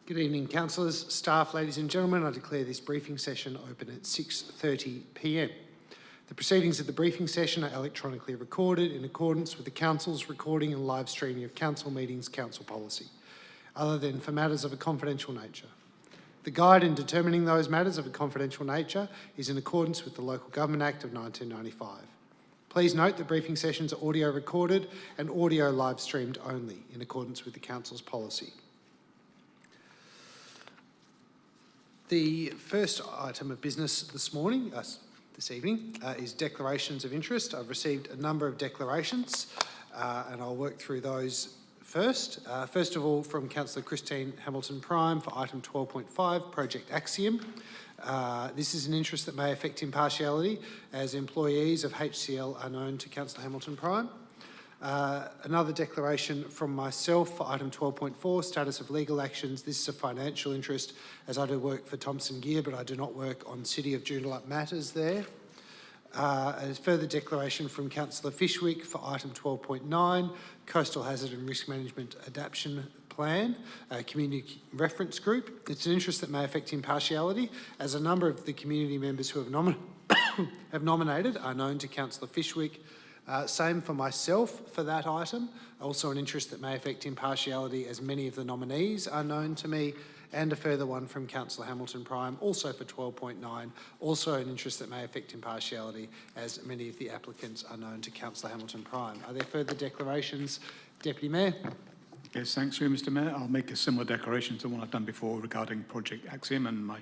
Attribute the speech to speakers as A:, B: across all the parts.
A: Good evening, councillors, staff, ladies and gentlemen. I declare this briefing session open at 6:30 p.m. The proceedings of the briefing session are electronically recorded in accordance with the Council's recording and live streaming of council meetings council policy, other than for matters of a confidential nature. The guide in determining those matters of a confidential nature is in accordance with the Local Government Act of 1995. Please note that briefing sessions are audio recorded and audio live streamed only in accordance with the Council's policy. The first item of business this evening, is declarations of interest. I've received a number of declarations and I'll work through those first. First of all, from Councillor Christine Hamilton-Prime for item 12.5, Project Axiom. This is an interest that may affect impartiality as employees of HCL are known to Councillor Hamilton-Prime. Another declaration from myself for item 12.4, status of legal actions. This is a financial interest as I do work for Thomson Gear, but I do not work on City of Joondalup matters there. A further declaration from Councillor Fishwick for item 12.9, Coastal Hazard and Risk Management Adaptation Plan, Community Reference Group. It's an interest that may affect impartiality as a number of the community members who have nominated are known to Councillor Fishwick. Same for myself for that item, also an interest that may affect impartiality as many of the nominees are known to me, and a further one from Councillor Hamilton-Prime, also for 12.9, also an interest that may affect impartiality as many of the applicants are known to Councillor Hamilton-Prime. Are there further declarations, Deputy Mayor?
B: Yes, thanks, Mr Mayor. I'll make a similar declaration to one I've done before regarding Project Axiom and my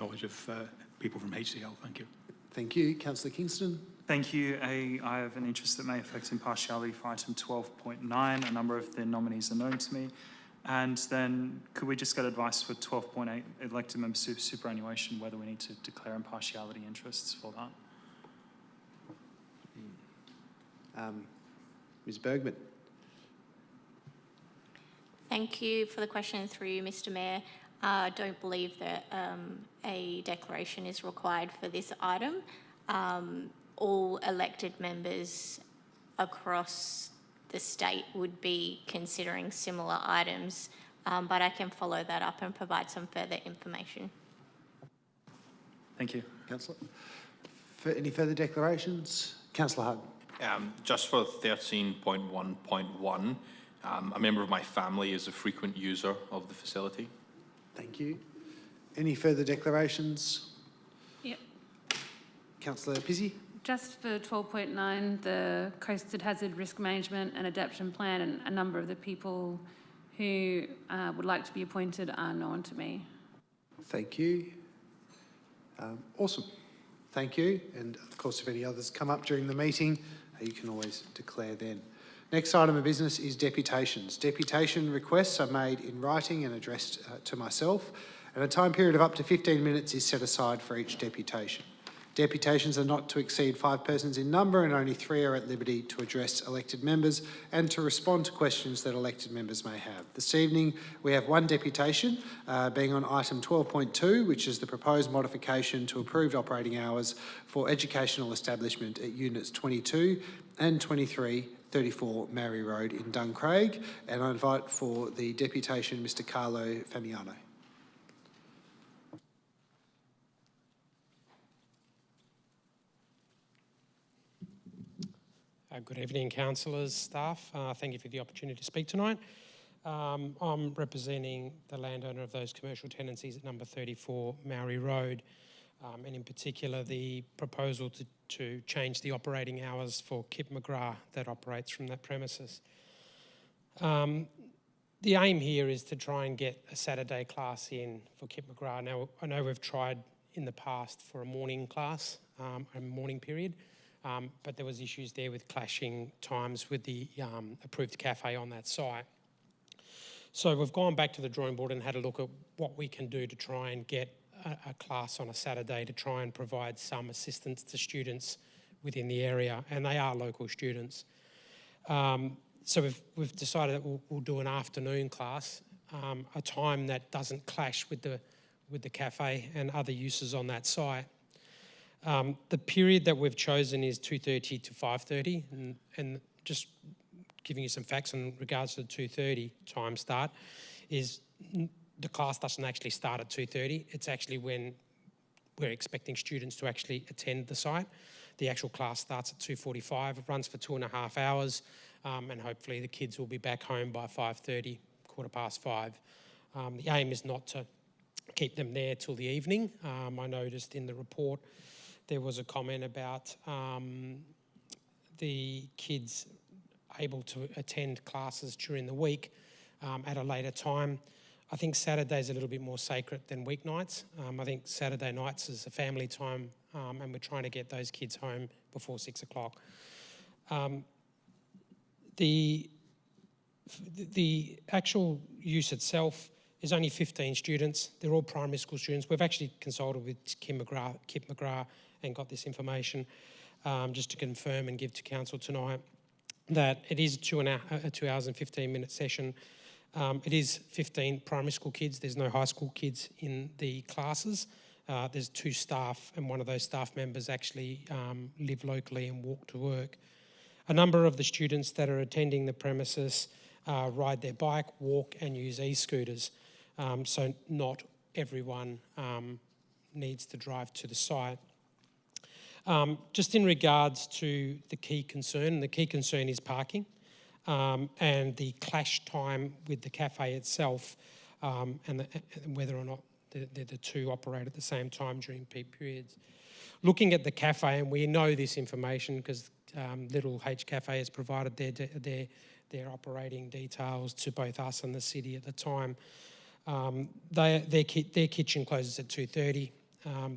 B: knowledge of people from HCL. Thank you.
A: Thank you. Councillor Kingston.
C: Thank you. I have an interest that may affect impartiality for item 12.9. A number of the nominees are known to me. And then could we just get advice for 12.8, elected member superannuation, whether we need to declare impartiality interests for that?
A: Ms Bergman.
D: Thank you for the question through you, Mr Mayor. I don't believe that a declaration is required for this item. All elected members across the state would be considering similar items, but I can follow that up and provide some further information. Thank you.
A: Councillor. Any further declarations? Councillor Hutton.
E: Just for 13.1.1, a member of my family is a frequent user of the facility.
A: Thank you. Any further declarations?
F: Yep.
A: Councillor Pizzey.
F: Just for 12.9, the Coastal Hazard Risk Management and Adaptation Plan, and a number of the people who would like to be appointed are known to me.
A: Thank you. Awesome. Thank you. And of course, if any others come up during the meeting, you can always declare then. Next item of business is deputations. Deputation requests are made in writing and addressed to myself, and a time period of up to 15 minutes is set aside for each deputation. Deputations are not to exceed 5 persons in number, and only 3 are at liberty to address elected members and to respond to questions that elected members may have. This evening we have one deputation being on item 12.2, which is the proposed modification to approved operating hours for educational establishment at units 22 and 23, 34 Mary Road in Duncraig, and I invite for the deputation Mr Carlo Famiano.
G: Good evening, councillors, staff. Thank you for the opportunity to speak tonight. I'm representing the landowner of those commercial tenancies at number 34 Maori Road, and in particular the proposal to change the operating hours for Kip McGrath that operates from that premises. The aim here is to try and get a Saturday class in for Kip McGrath. Now, I know we've tried in the past for a morning class, a morning period, but there was issues there with clashing times with the approved cafe on that site. So we've gone back to the drawing board and had a look at what we can do to try and get a class on a Saturday to try and provide some assistance to students within the area, and they are local students. So we've decided that we'll do an afternoon class, a time that doesn't clash with the cafe and other uses on that site. The period that we've chosen is 2:30 to 5:30, and just giving you some facts in regards to the 2:30 time start is the class doesn't actually start at 2:30. It's actually when we're expecting students to actually attend the site. The actual class starts at 2:45. It runs for 2.5 hours, and hopefully the kids will be back home by 5:30, 5:15. The aim is not to keep them there till the evening. I noticed in the report there was a comment about the kids able to attend classes during the week at a later time. I think Saturday's a little bit more sacred than weeknights. I think Saturday nights is a family time, and we're trying to get those kids home before 6 o'clock. The actual use itself is only 15 students. They're all primary school students. We've actually consulted with Kip McGrath and got this information just to confirm and give to council tonight that it is a 2 hours and 15-minute session. It is 15 primary school kids. There's no high school kids in the classes. There's 2 staff, and one of those staff members actually live locally and walk to work. A number of the students that are attending the premises ride their bike, walk and use e-scooters. So not everyone needs to drive to the site. Just in regards to the key concern is parking. And the clash time with the cafe itself, and whether or not the two operate at the same time during peak periods. Looking at the cafe, and we know this information because Little H Cafe has provided their operating details to both us and the city at the time. Their kitchen closes at 2:30.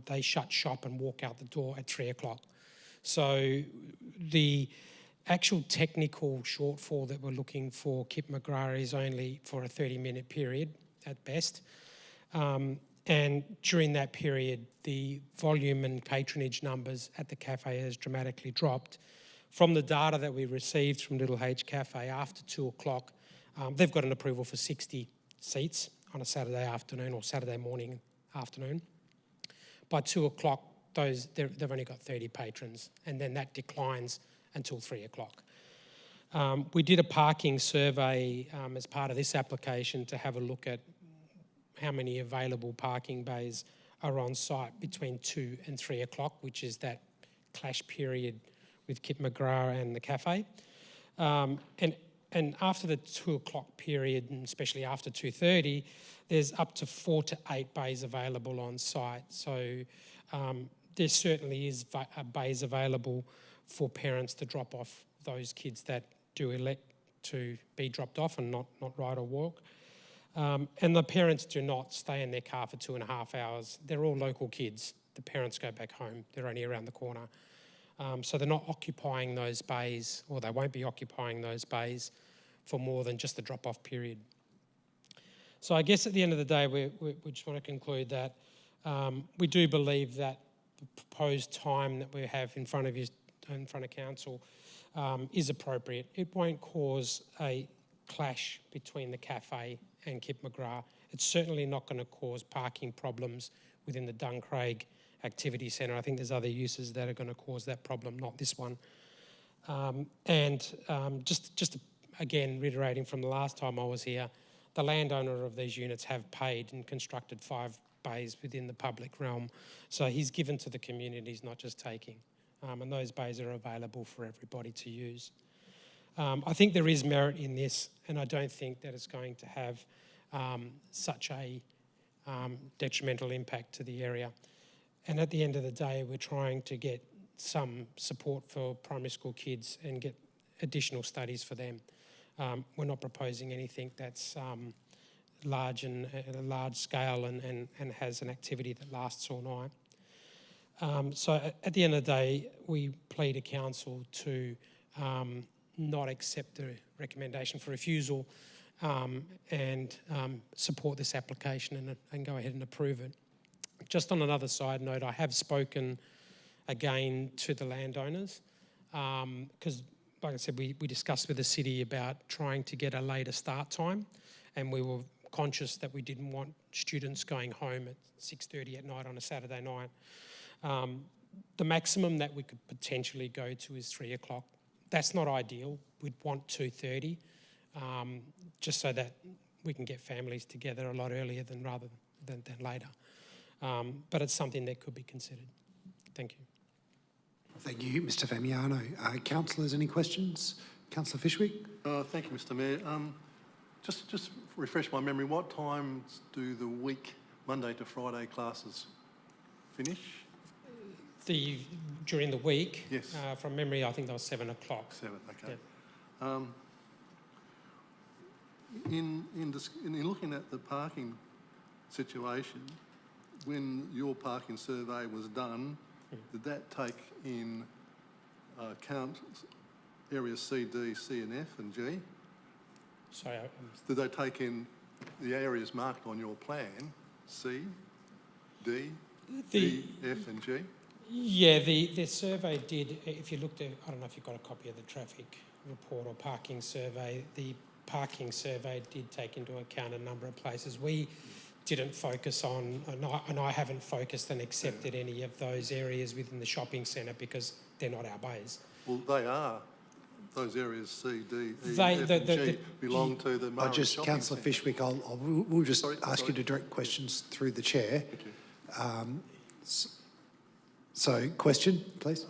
G: They shut shop and walk out the door at 3 o'clock. So the actual technical shortfall that we're looking for Kip McGrath is only for a 30-minute period at best. And during that period, the volume and patronage numbers at the cafe has dramatically dropped. From the data that we received from Little H Cafe, after 2 o'clock, they've got an approval for 60 seats on a Saturday afternoon or Saturday morning, afternoon. By 2 o'clock, they've only got 30 patrons, and then that declines until 3 o'clock. We did a parking survey as part of this application to have a look at how many available parking bays are on site between 2 and 3 o'clock, which is that clash period with Kip McGrath and the cafe. And after the 2 o'clock period, and especially after 2:30, there's up to 4 to 8 bays available on site. So there certainly is bays available for parents to drop off those kids that do elect to be dropped off and not ride or walk. And the parents do not stay in their car for 2.5 hours. They're all local kids. The parents go back home. They're only around the corner. So they're not occupying those bays, or they won't be occupying those bays for more than just the drop-off period. So I guess at the end of the day, we just want to conclude that we do believe that the proposed time that we have in front of you, in front of council, is appropriate. It won't cause a clash between the cafe and Kip McGrath. It's certainly not going to cause parking problems within the Duncraig Activity Centre. I think there's other uses that are going to cause that problem, not this one. Just again, reiterating from the last time I was here, the landowner of these units have paid and constructed 5 bays within the public realm. So he's given to the community, he's not just taking. And those bays are available for everybody to use. I think there is merit in this, and I don't think that it's going to have such a detrimental impact to the area. And at the end of the day, we're trying to get some support for primary school kids and get additional studies for them. We're not proposing anything that's large and at a large scale and has an activity that lasts all night. So at the end of the day, we plead to council to not accept the recommendation for refusal and support this application and go ahead and approve it. Just on another side note, I have spoken again to the landowners because, like I said, we discussed with the city about trying to get a later start time, and we were conscious that we didn't want students going home at 6:30 at night on a Saturday night. The maximum that we could potentially go to is 3 o'clock. That's not ideal. We'd want 2:30, just so that we can get families together a lot earlier than later. But it's something that could be considered. Thank you.
A: Thank you, Mr Famiano. Councillors, any questions? Councillor Fishwick?
H: Thank you, Mr Mayor. Just refresh my memory, what times do the week, Monday to Friday classes finish?
G: During the week,
H: Yes.
G: From memory, I think that was 7 o'clock.
H: 7, okay.
G: Yep.
H: In looking at the parking situation, when your parking survey was done, did that take in account areas C, D, C and F and G?
G: Sorry,
H: Did they take in the areas marked on your plan, C, D, E, F and G?
G: Yeah, the survey did, if you looked at, I don't know if you've got a copy of the traffic report or parking survey, the parking survey did take into account a number of places. We didn't focus on, and I haven't focused and accepted any of those areas within the shopping centre because they're not our bays.
H: Well, they are. Those areas C, D, E,
G: They-
H: F
G: the-
H: and
G: the-
H: G
G: the-
H: belong to the Murray Shopping
A: Councillor
H: Centre.
A: Fishwick, we'll just
H: Sorry,
A: ask you
H: sorry.
A: to direct questions through the chair.
H: Thank you.
A: So, question, please.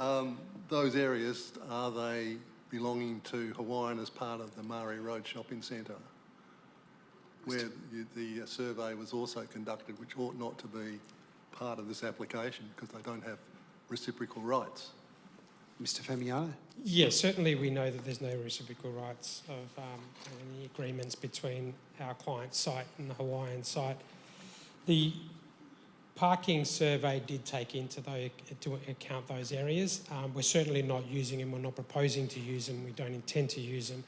H: Those areas, are they belonging to Hawaiian as part of the Murray Road Shopping Centre? Where the survey was also conducted, which ought not to be part of this application because they don't have reciprocal rights.
A: Mr Famiano?
G: Yes, certainly we know that there's no reciprocal rights of any agreements between our client site and the Hawaiian site. The parking survey did take into account those areas. We're certainly not using them, we're not proposing to use them, we don't intend to use them.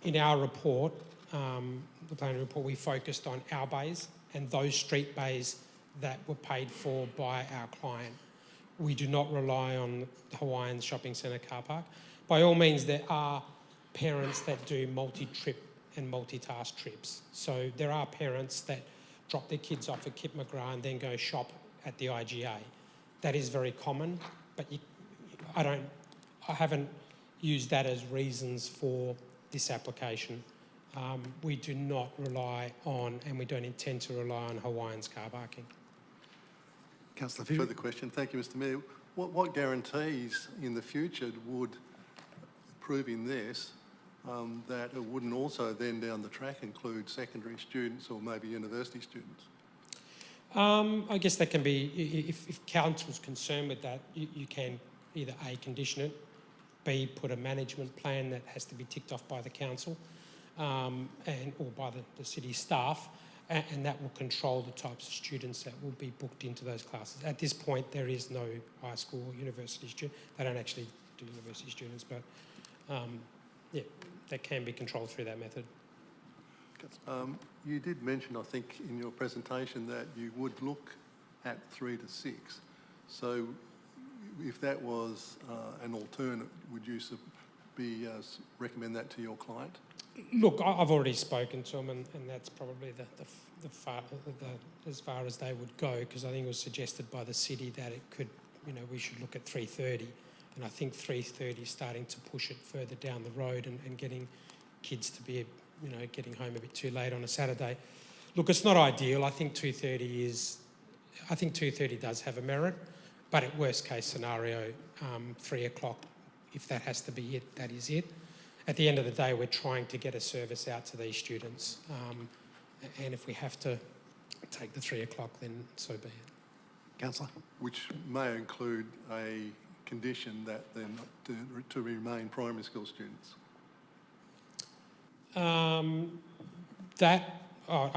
G: In our report, the planning report, we focused on our bays and those street bays that were paid for by our client. We do not rely on the Hawaiian Shopping Centre car park. By all means, there are parents that do multi-trip and multitask trips. So there are parents that drop their kids off at Kip McGrath and then go shop at the IGA. That is very common, but I haven't used that as reasons for this application. We do not rely on, and we don't intend to rely on Hawaiian's car parking.
A: Councillor Fishwick?
H: Further question. Thank you, Mr Mayor. What guarantees in the future would, proving this, that it wouldn't also then down the track include secondary students or maybe university students?
G: I guess that can be, if council's concerned with that, you can either A, condition it, B, put a management plan that has to be ticked off by the council or by the city staff, and that will control the types of students that will be booked into those classes. At this point, there is no high school or university student. They don't actually do university students, but yeah, that can be controlled through that method.
H: You did mention, I think, in your presentation that you would look at 3 to 6. So if that was an alternate, would you recommend that to your client?
G: Look, I've already spoken to them, and that's probably as far as they would go, because I think it was suggested by the city that it could, we should look at 3:30, and I think 3:30 is starting to push it further down the road and getting kids to be, getting home a bit too late on a Saturday. Look, it's not ideal. I think 2:30 does have a merit, but at worst case scenario, 3 o'clock, if that has to be it, that is it. At the end of the day, we're trying to get a service out to these students. And if we have to take the 3 o'clock, then so be it.
A: Councillor?
H: Which may include a condition that they're not to remain primary school students.
G: I'd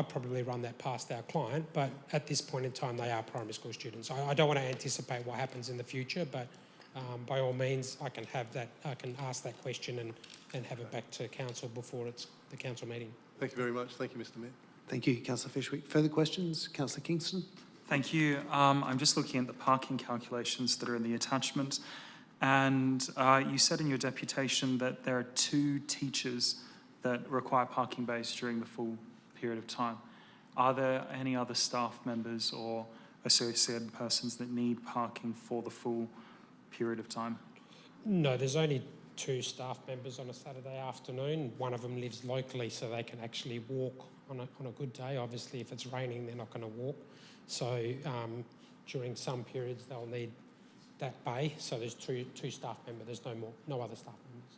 G: probably run that past our client, but at this point in time, they are primary school students. I don't want to anticipate what happens in the future, but by all means, I can ask that question and have it back to council before it's the council meeting.
H: Thank you very much. Thank you, Mr Mayor.
A: Thank you, Councillor Fishwick. Further questions? Councillor Kingston?
C: Thank you. I'm just looking at the parking calculations that are in the attachment, and you said in your deputation that there are 2 teachers that require parking bays during the full period of time. Are there any other staff members or associated persons that need parking for the full period of time?
G: No, there's only 2 staff members on a Saturday afternoon. One of them lives locally, so they can actually walk on a good day. Obviously, if it's raining, they're not going to walk. So during some periods, they'll need that bay. So there's two staff members. There's no other staff members.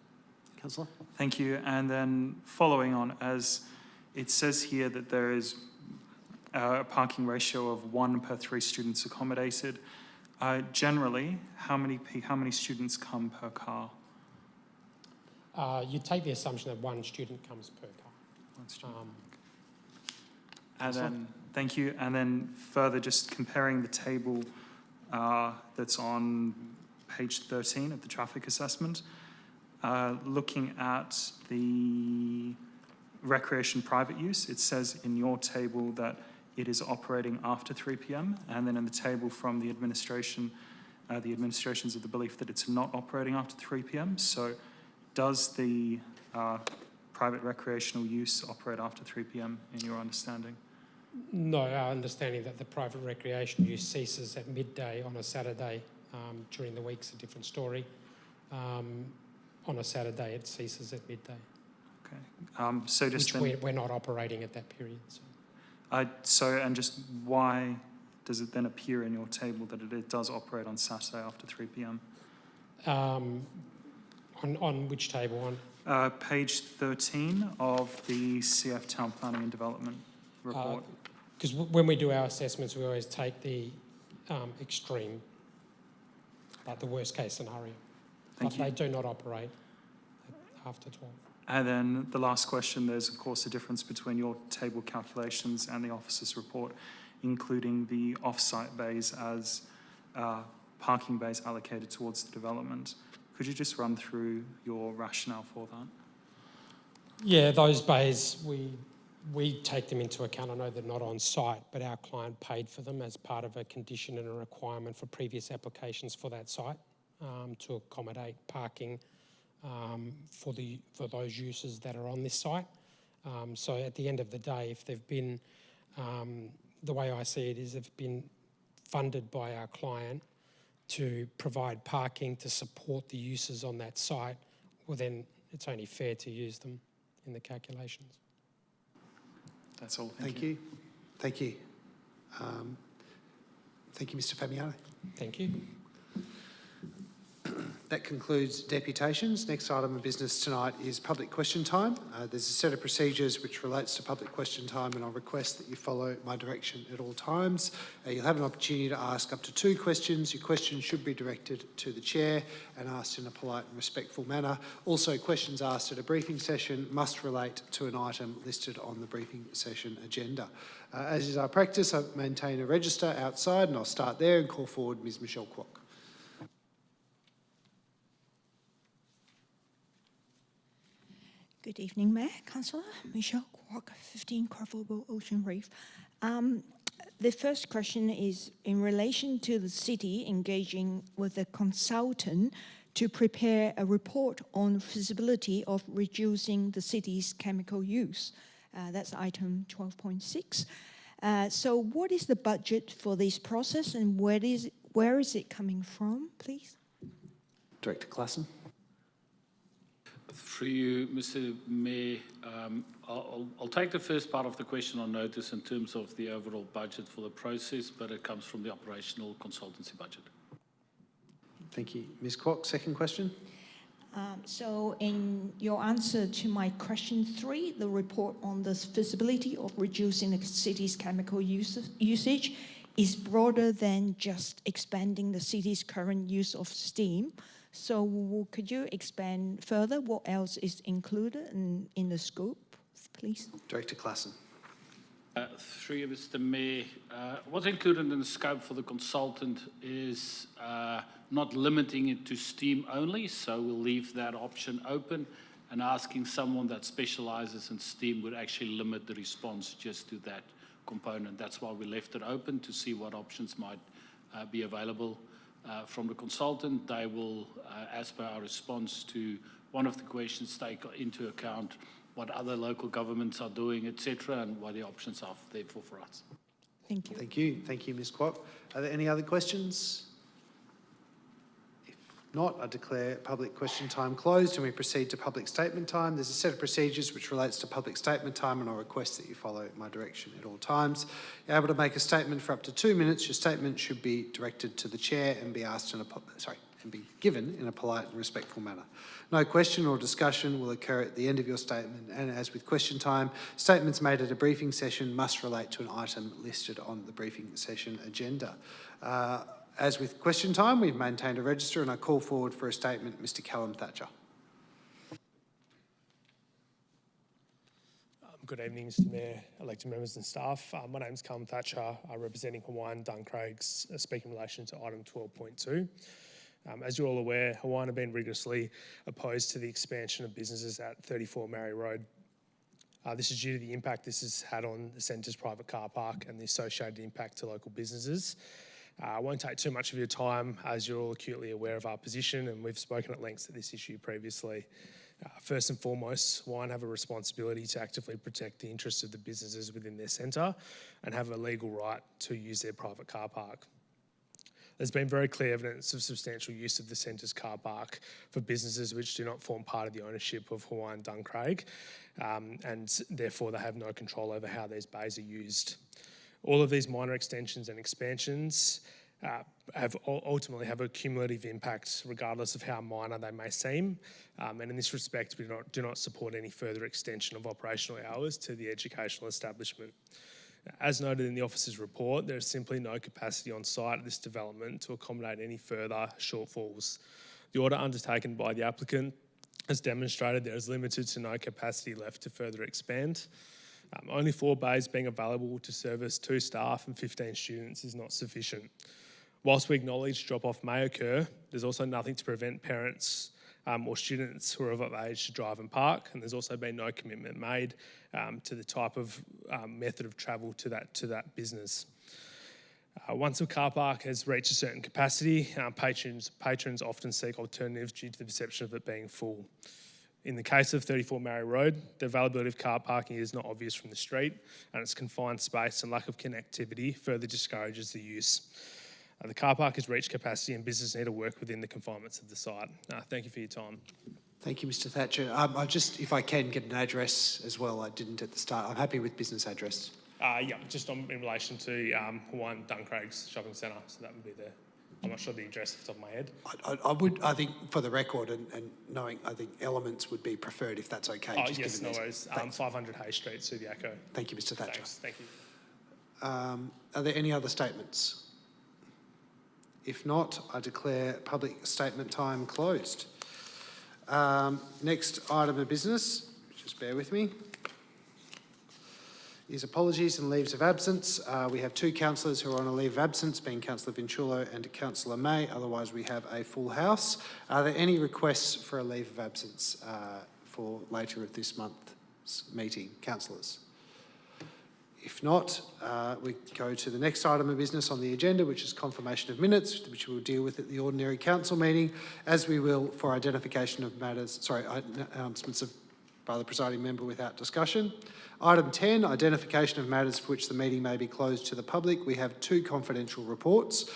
A: Councillor?
C: Thank you. And then following on, as it says here that there is a parking ratio of 1 per 3 students accommodated. Generally, how many students come per car?
G: You take the assumption that 1 student comes per car.
C: One student. And then, thank you. And then further, just comparing the table that's on page 13 of the traffic assessment, looking at the recreation private use, it says in your table that it is operating after 3 p.m. And then in the table from the administration's of the belief that it's not operating after 3 p.m. So does the private recreational use operate after 3 p.m. in your understanding?
G: No, our understanding that the private recreation use ceases at midday on a Saturday. During the week's a different story. On a Saturday, it ceases at midday.
C: Okay. So just
G: which we're not operating at that period.
C: So. And just why does it then appear in your table that it does operate on Saturday after 3 p.m?
G: On which table?
C: On page 13 of the CF Town Planning and Development report.
G: Because when we do our assessments, we always take the extreme, like the worst case scenario. But they do not operate after 12.
C: And then the last question, there's of course a difference between your table calculations and the officer's report, including the off-site bays as parking bays allocated towards the development. Could you just run through your rationale for that?
G: Yeah, those bays, we take them into account. I know they're not on site, but our client paid for them as part of a condition and a requirement for previous applications for that site to accommodate parking for those uses that are on this site. So at the end of the day, if they've been, the way I see it is they've been funded by our client to provide parking to support the uses on that site, well then it's only fair to use them in the calculations.
C: That's all.
A: Thank you. Thank you. Thank you, Mr. Fabiano.
G: Thank you.
A: That concludes deputations. Next item of business tonight is public question time. There's a set of procedures which relates to public question time, and I'll request that you follow my direction at all times. You'll have an opportunity to ask up to 2 questions. Your questions should be directed to the chair and asked in a polite and respectful manner. Also, questions asked at a briefing session must relate to an item listed on the briefing session agenda. As is our practice, I maintain a register outside, and I'll start there and call forward Ms. Michelle Kwok.
I: Good evening, Mayor, Councillor. Michelle Kwok, 15 Croftsville Ocean Reef. The first question is in relation to the city engaging with a consultant to prepare a report on feasibility of reducing the city's chemical use. That's item 12.6. So what is the budget for this process and where is it coming from, please?
A: Director Klassen.
J: Through you, Mr. Mayor, I'll take the first part of the question on notice in terms of the overall budget for the process, but it comes from the operational consultancy budget.
A: Thank you. Ms. Kwok, second question.
I: So in your answer to my question 3, the report on the feasibility of reducing the city's chemical usage is broader than just expanding the city's current use of steam. So could you expand further what else is included in the scope, please?
A: Director Klassen.
J: Through you, Mr. Mayor, what's included in the scope for the consultant is not limiting it to steam only, so we'll leave that option open, and asking someone that specialises in steam would actually limit the response just to that component. That's why we left it open to see what options might be available. From the consultant, they will, as per our response to one of the questions, take into account what other local governments are doing, etc., and what the options are therefore for us.
I: Thank you.
A: Thank you. Thank you, Ms. Kwok. Are there any other questions? If Not, I declare public question time closed and we proceed to public statement time. There's a set of procedures which relates to public statement time, and I request that you follow my direction at all times. You're able to make a statement for up to 2 minutes. Your statement should be directed to the chair and be asked and be given in a polite and respectful manner. No question or discussion will occur at the end of your statement, and as with question time, statements made at a briefing session must relate to an item listed on the briefing session agenda. As with question time, we've maintained a register, and I call forward for a statement Mr. Callum Thatcher.
K: Good evening, Mr. Mayor, elected members and staff. My name is Callum Thatcher. I'm representing Hawaiian Duncraig's speaking in relation to item 12.2. As you're all aware, Hawaiian have been rigorously opposed to the expansion of businesses at 34 Mary Road. This is due to the impact this has had on the centre's private car park and the associated impact to local businesses. I won't take too much of your time, as you're all acutely aware of our position, and we've spoken at length to this issue previously. First and foremost, Hawaiian have a responsibility to actively protect the interests of the businesses within their centre and have a legal right to use their private car park. There's been very clear evidence of substantial use of the centre's car park for businesses which do not form part of the ownership of Hawaiian Duncraig, and therefore they have no control over how these are used. All of these minor extensions and expansions ultimately have a cumulative impact regardless of how minor they may seem, and in this respect we do not support any further extension of operational hours to the educational establishment. As noted in the officer's report, there is simply no capacity on site at this development to accommodate any further shortfalls. The order undertaken by the applicant has demonstrated there is limited to no capacity left to further expand. Only 4 bays being available to service 2 staff and 15 students is not sufficient. Whilst we acknowledge drop-off may occur, there's also nothing to prevent parents or students who are of age to drive and park, and there's also been no commitment made to the type of method of travel to that business. Once a car park has reached a certain capacity, patrons often seek alternatives due to the perception of it being full. In the case of 34 Mary Road, the availability of car parking is not obvious from the street, and its confined space and lack of connectivity further discourages the use. The car park has reached capacity and business need to work within the confinements of the site. Thank you for your time.
A: Thank you, Mr. Thatcher. If I can get an address as well, I didn't at the start. I'm happy with business address.
K: Just in relation to Hawaiian Duncraig's shopping centre, so that would be the. I'm not sure the address off the top of my head.
A: I think for the record and knowing, I think elements would be preferred if that's okay.
K: Yes, no worries. 500 Hay Street, Subiaco.
A: Thank you, Mr. Thatcher.
K: Thanks, thank you.
A: Are there any other statements? If not, I declare public statement time closed. Next item of business, just bear with me, is apologies and leaves of absence. We have 2 councillors who are on a leave of absence, being Councillor Vinciulo and Councillor May. Otherwise, we have a full house. Are there any requests for a leave of absence for later of this month's meeting, councillors? If not, we go to the next item of business on the agenda, which is confirmation of minutes, which we'll deal with at the ordinary council meeting, as we will for identification of matters, announcements by the presiding member without discussion. Item 10, identification of matters for which the meeting may be closed to the public. We have 2 confidential reports,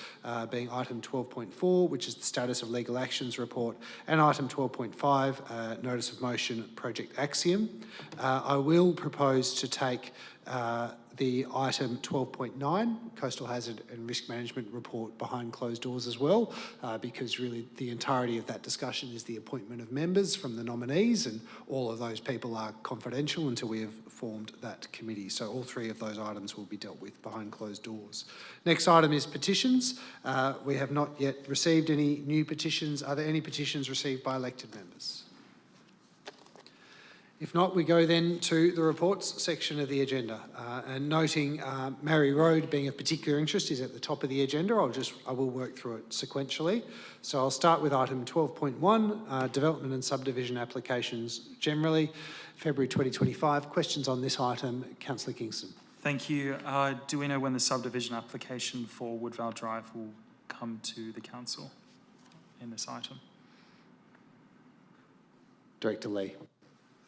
A: being item 12.4, which is the status of legal actions report, and item 12.5, notice of motion, Project Axiom. I will propose to take the item 12.9, Coastal Hazard and Risk Management Report, behind closed doors as well, because really the entirety of that discussion is the appointment of members from the nominees, and all of those people are confidential until we have formed that committee. So all 3 of those items will be dealt with behind closed doors. Next item is petitions. We have not yet received any new petitions. Are there any petitions received by elected members? If not, we go then to the reports section of the agenda. And noting Mary Road being of particular interest is at the top of the agenda, I will work through it sequentially. So I'll start with item 12.1, development and subdivision applications generally, February 2025. Questions on this item, Councillor Kingston.
C: Thank you. Do we know when the subdivision application for Woodvale Drive will come to the council in this item?
A: Director Lee.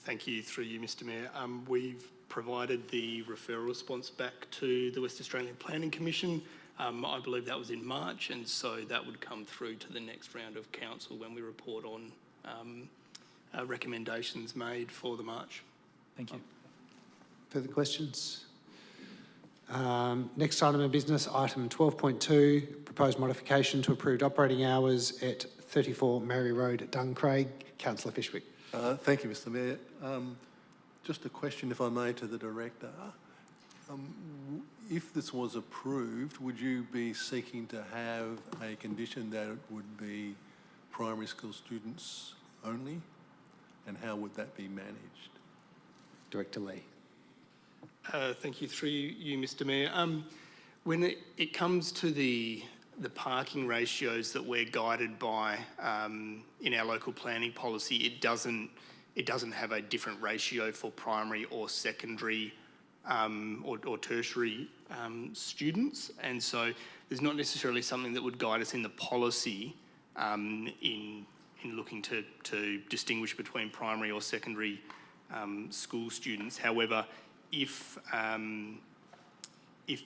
L: Thank you, through you, Mr. Mayor. We've provided the referral response back to the West Australian Planning Commission I believe that was in March, and so that would come through to the next round of council when we report on recommendations made for the March.
C: Thank you.
A: Further questions? Next item of business, item 12.2, proposed modification to approved operating hours at 34 Mary Road, Duncraig. Councillor Fishwick.
H: Thank you, Mr Mayor. Just a question, if I may, to the Director. If this was approved, would you be seeking to have a condition that it would be primary school students only? And how would that be managed?
A: Director Lee.
L: Thank you, through you, Mr Mayor. When it comes to the parking ratios that we're guided by in our local planning policy, it doesn't have a different ratio for primary or secondary or tertiary students, and so there's not necessarily something that would guide us in the policy in looking to distinguish between primary or secondary school students. However, if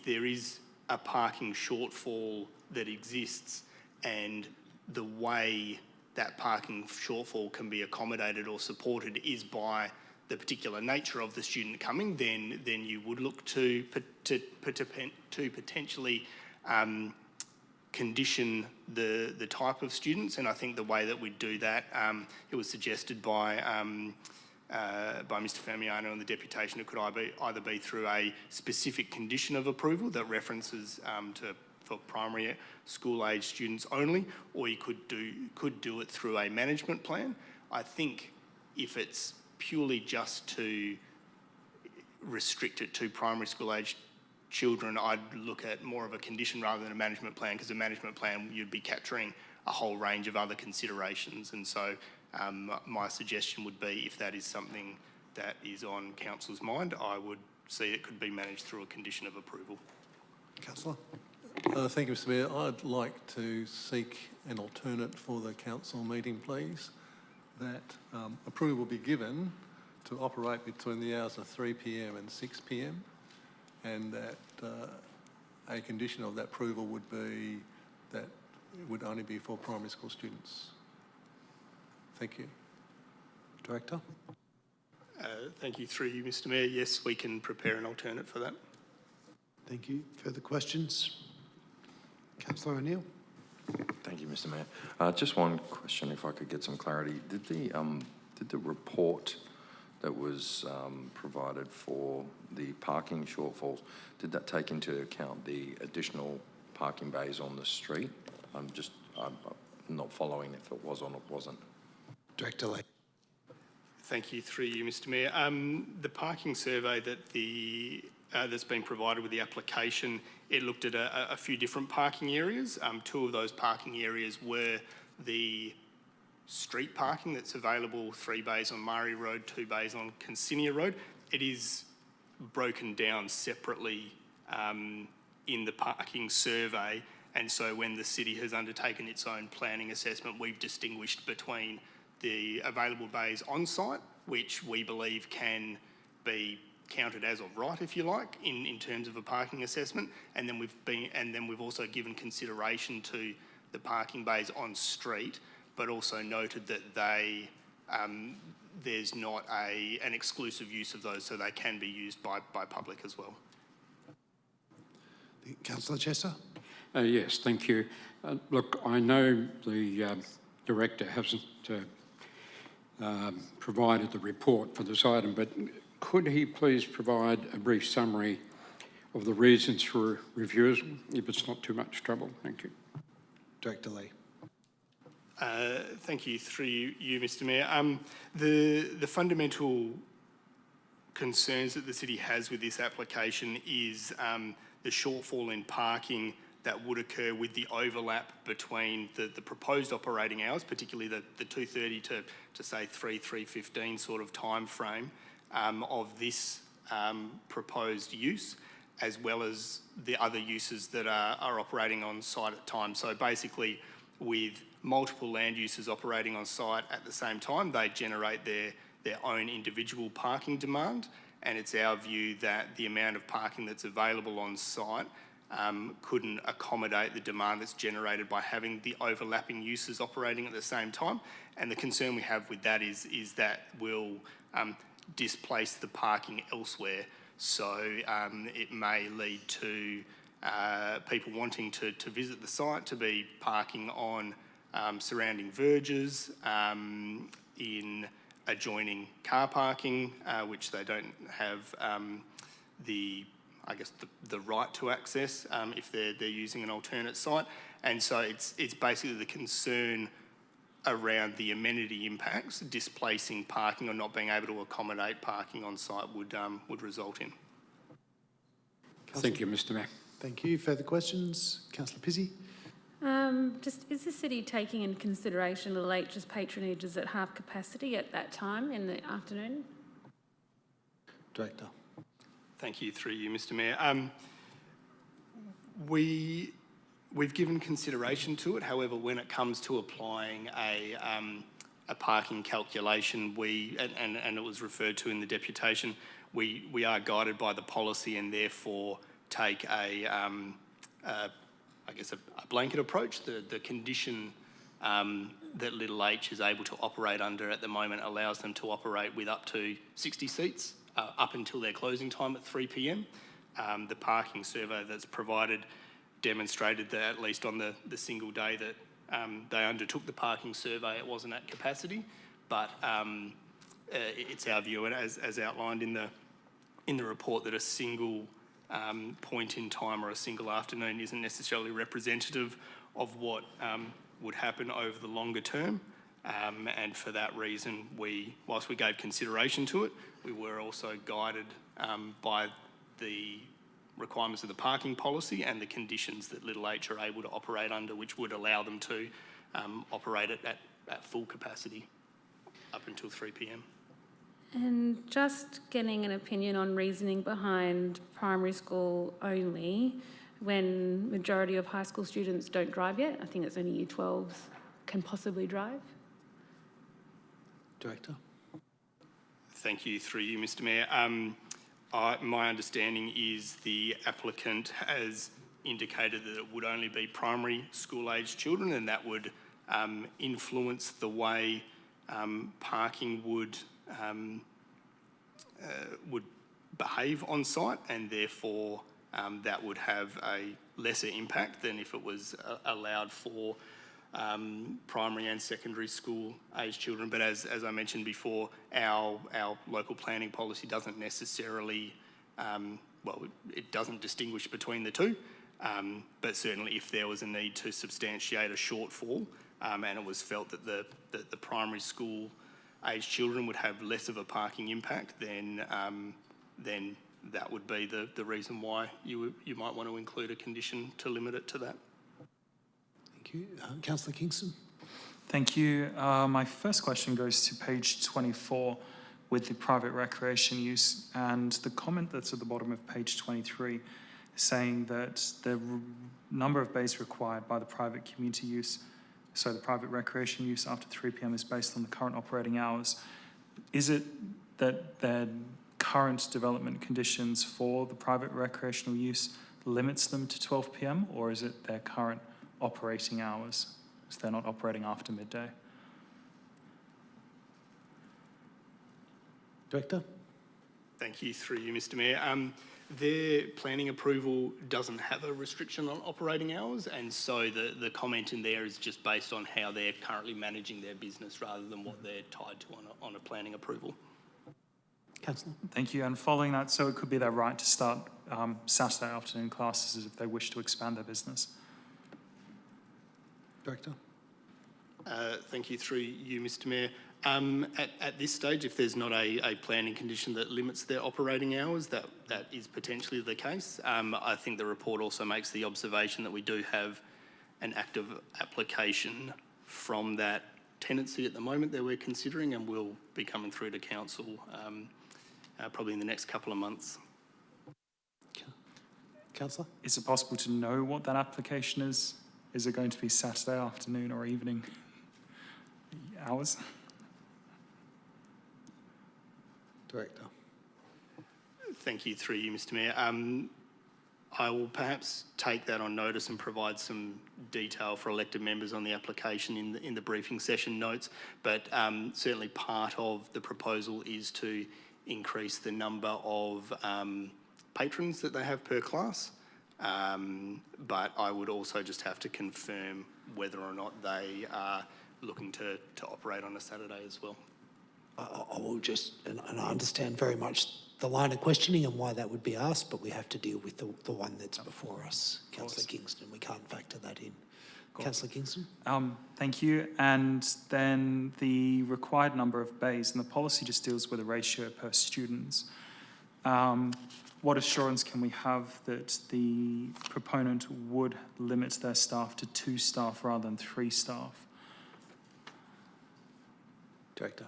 L: there is a parking shortfall that exists and the way that parking shortfall can be accommodated or supported is by the particular nature of the student coming, then you would look to potentially condition the type of students. And I think the way that we do that, it was suggested by Mr Famiano and the deputation, it could either be through a specific condition of approval that references for primary school age students only, or you could do it through a management plan. I think if it's purely just to restrict it to primary school age children, I'd look at more of a condition rather than a management plan, because a management plan you'd be capturing a whole range of other considerations. And so my suggestion would be, if that is something that is on council's mind, I would see it could be managed through a condition of approval.
A: Councillor.
H: Thank you, Mr Mayor. I'd like to seek an alternate for the council meeting, please, that approval be given to operate between the hours of 3 p.m. and 6 p.m, and that a condition of that approval would be that it would only be for primary school students. Thank you.
A: Director.
L: Thank you, through you, Mr Mayor. Yes, we can prepare an alternate for that.
A: Thank you. Further questions? Councillor O'Neill.
M: Thank you, Mr Mayor. Just one question, if I could get some clarity. Did the report that was provided for the parking shortfalls, did that take into account the additional parking bays on the street? I'm not following if it was or not wasn't.
A: Director Lee.
L: Thank you, through you, Mr Mayor. The parking survey that's been provided with the application, it looked at a few different parking areas. Two of those parking areas were the street parking that's available, 3 bays on Murray Road, 2 bays on Consinia Road. It is broken down separately in the parking survey, and so when the city has undertaken its own planning assessment, we've distinguished between the available bays on site, which we believe can be counted as of right, if you like, in terms of a parking assessment, and then we've also given consideration to the parking bays on street, but also noted that there's not an exclusive use of those, so they can be used by public as well.
A: Councillor Chester.
N: Yes, thank you. Look, I know the Director hasn't provided the report for this item, but could he please provide a brief summary of the reasons for refusal, if it's not too much trouble? Thank you.
A: Director Lee.
L: Thank you, through you, Mr Mayor. The fundamental concerns that the city has with this application is the shortfall in parking that would occur with the overlap between the proposed operating hours, particularly the 2:30 to say 3:15 sort of time frame of this proposed use, as well as the other uses that are operating on site at times. So basically, with multiple land uses operating on site at the same time, they generate their own individual parking demand, and it's our view that the amount of parking that's available on site couldn't accommodate the demand that's generated by having the overlapping uses operating at the same time. And the concern we have with that is that will displace the parking elsewhere. So it may lead to people wanting to visit the site to be parking on surrounding verges, in adjoining car parking, which they don't have the right to access if they're using an alternate site. And so it's basically the concern around the amenity impacts displacing parking or not being able to accommodate parking on site would result in.
N: Thank you, Mr Mayor.
A: Thank you. Further questions? Councillor Pizzey?
F: Just, is the city taking into consideration Little H's patronages at half capacity at that time in the afternoon?
A: Director.
L: Thank you, through you, Mr Mayor. We've given consideration to it. However, when it comes to applying a parking calculation, and it was referred to in the deputation, we are guided by the policy and therefore take a blanket approach. The condition that Little H is able to operate under at the moment allows them to operate with up to 60 seats up until their closing time at 3 p.m. The parking survey that's provided demonstrated that at least on the single day that they undertook the parking survey, it wasn't at capacity. But it's our view, and as outlined in the report, that a single point in time or a single afternoon isn't necessarily representative of what would happen over the longer term. And for that reason, whilst we gave consideration to it, we were also guided by the requirements of the parking policy and the conditions that Little H are able to operate under, which would allow them to operate at full capacity up until 3 p.m.
F: And just getting an opinion on reasoning behind primary school only when majority of high school students don't drive yet. I think it's only year 12s can possibly drive.
A: Director.
L: Thank you, through you, Mr Mayor. My understanding is the applicant has indicated that it would only be primary school age children, and that would influence the way parking would behave on site, and therefore that would have a lesser impact than if it was allowed for primary and secondary school age children. But as I mentioned before, our local planning policy doesn't necessarily, it doesn't distinguish between the two. But certainly if there was a need to substantiate a shortfall and it was felt that the primary school age children would have less of a parking impact, then that would be the reason why you might want to include a condition to limit it to that.
A: Thank you. Councillor Kingston.
C: Thank you. My first question goes to page 24 with the private recreation use, and the comment that's at the bottom of page 23 saying that the number of bays required by the private community use, so the private recreation use after 3 p.m. is based on the current operating hours. Is it that the current development conditions for the private recreational use limits them to 12 p.m, or is it their current operating hours, so they're not operating after midday?
A: Director.
L: Thank you, through you, Mr Mayor. Their planning approval doesn't have a restriction on operating hours, and so the comment in there is just based on how they're currently managing their business rather than what they're tied to on a planning approval.
A: Councillor.
C: Thank you. And following that, so it could be their right to start Saturday afternoon classes if they wish to expand their business.
A: Director.
L: Thank you, through you, Mr Mayor. At this stage, if there's not a planning condition that limits their operating hours, that is potentially the case. I think the report also makes the observation that we do have an active application from that tenancy at the moment that we're considering, and will be coming through to council probably in the next couple of months.
A: Councillor.
C: Is it possible to know what that application is? Is it going to be Saturday afternoon or evening hours?
A: Director.
L: Thank you, through you, Mr Mayor. I will perhaps take that on notice and provide some detail for elected members on the application in the briefing session notes. But certainly part of the proposal is to increase the number of patrons that they have per class. But I would also just have to confirm whether or not they are looking to operate on a Saturday as well.
A: I will just, and I understand very much the line of questioning and why that would be asked, but we have to deal with the one that's before us. Councillor Kingston, we can't factor that in. Councillor Kingston?
C: Thank you. And then the required number of bays, and the policy just deals with a ratio per students. What assurance can we have that the proponent would limit their staff to 2 staff rather than 3 staff?
A: Director.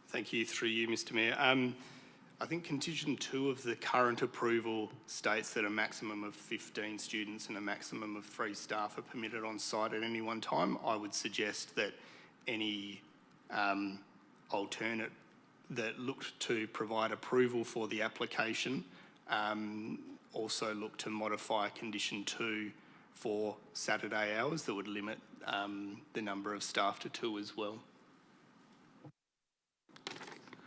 L: Thank you, through you, Mr Mayor. I think condition 2 of the current approval states that a maximum of 15 students and a maximum of 3 staff are permitted on site at any one time. I would suggest that any alternate that looked to provide approval for the application also look to modify condition 2 for Saturday hours that would limit the number of staff to 2 as well.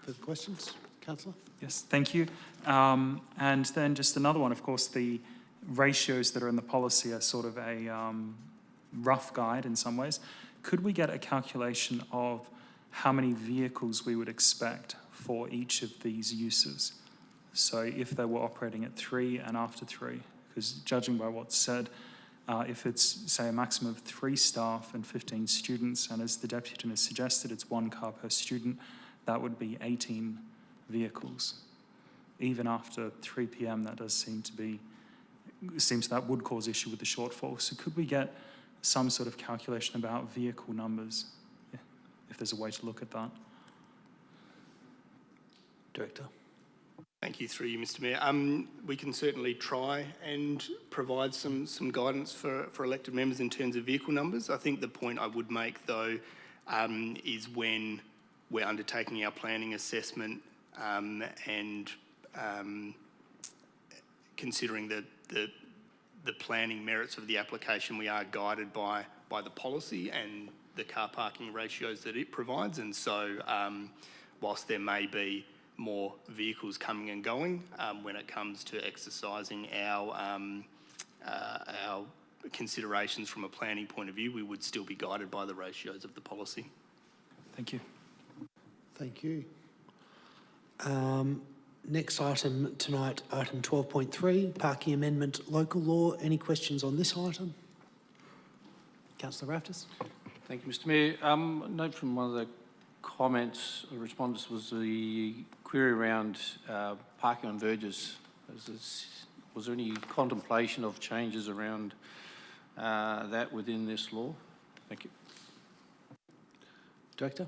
A: Further questions? Councillor?
C: Yes, thank you. And then just another one, of course, the ratios that are in the policy are sort of a rough guide in some ways. Could we get a calculation of how many vehicles we would expect for each of these uses? So if they were operating at 3 and after 3, because judging by what's said, if it's, say, a maximum of 3 staff and 15 students, and as the Deputy has suggested, it's 1 car per student, that would be 18 vehicles. Even after 3 p.m, that does seems that would cause issue with the shortfall. So could we get some sort of calculation about vehicle numbers, if there's a way to look at that?
A: Director.
L: Thank you, through you, Mr Mayor. We can certainly try and provide some guidance for elected members in terms of vehicle numbers. I think the point I would make, though, is when we're undertaking our planning assessment and considering the planning merits of the application, we are guided by the policy and the car parking ratios that it provides. And so whilst there may be more vehicles coming and going, when it comes to exercising our considerations from a planning point of view, we would still be guided by the ratios of the policy.
C: Thank you.
A: Thank you. Next item tonight, item 12.3, parking amendment local law. Any questions on this item? Councillor Raftis.
J: Thank you, Mr Mayor. Note from one of the comments or responses was the query around parking on verges. Was there any contemplation of changes around that within this law? Thank you.
A: Director.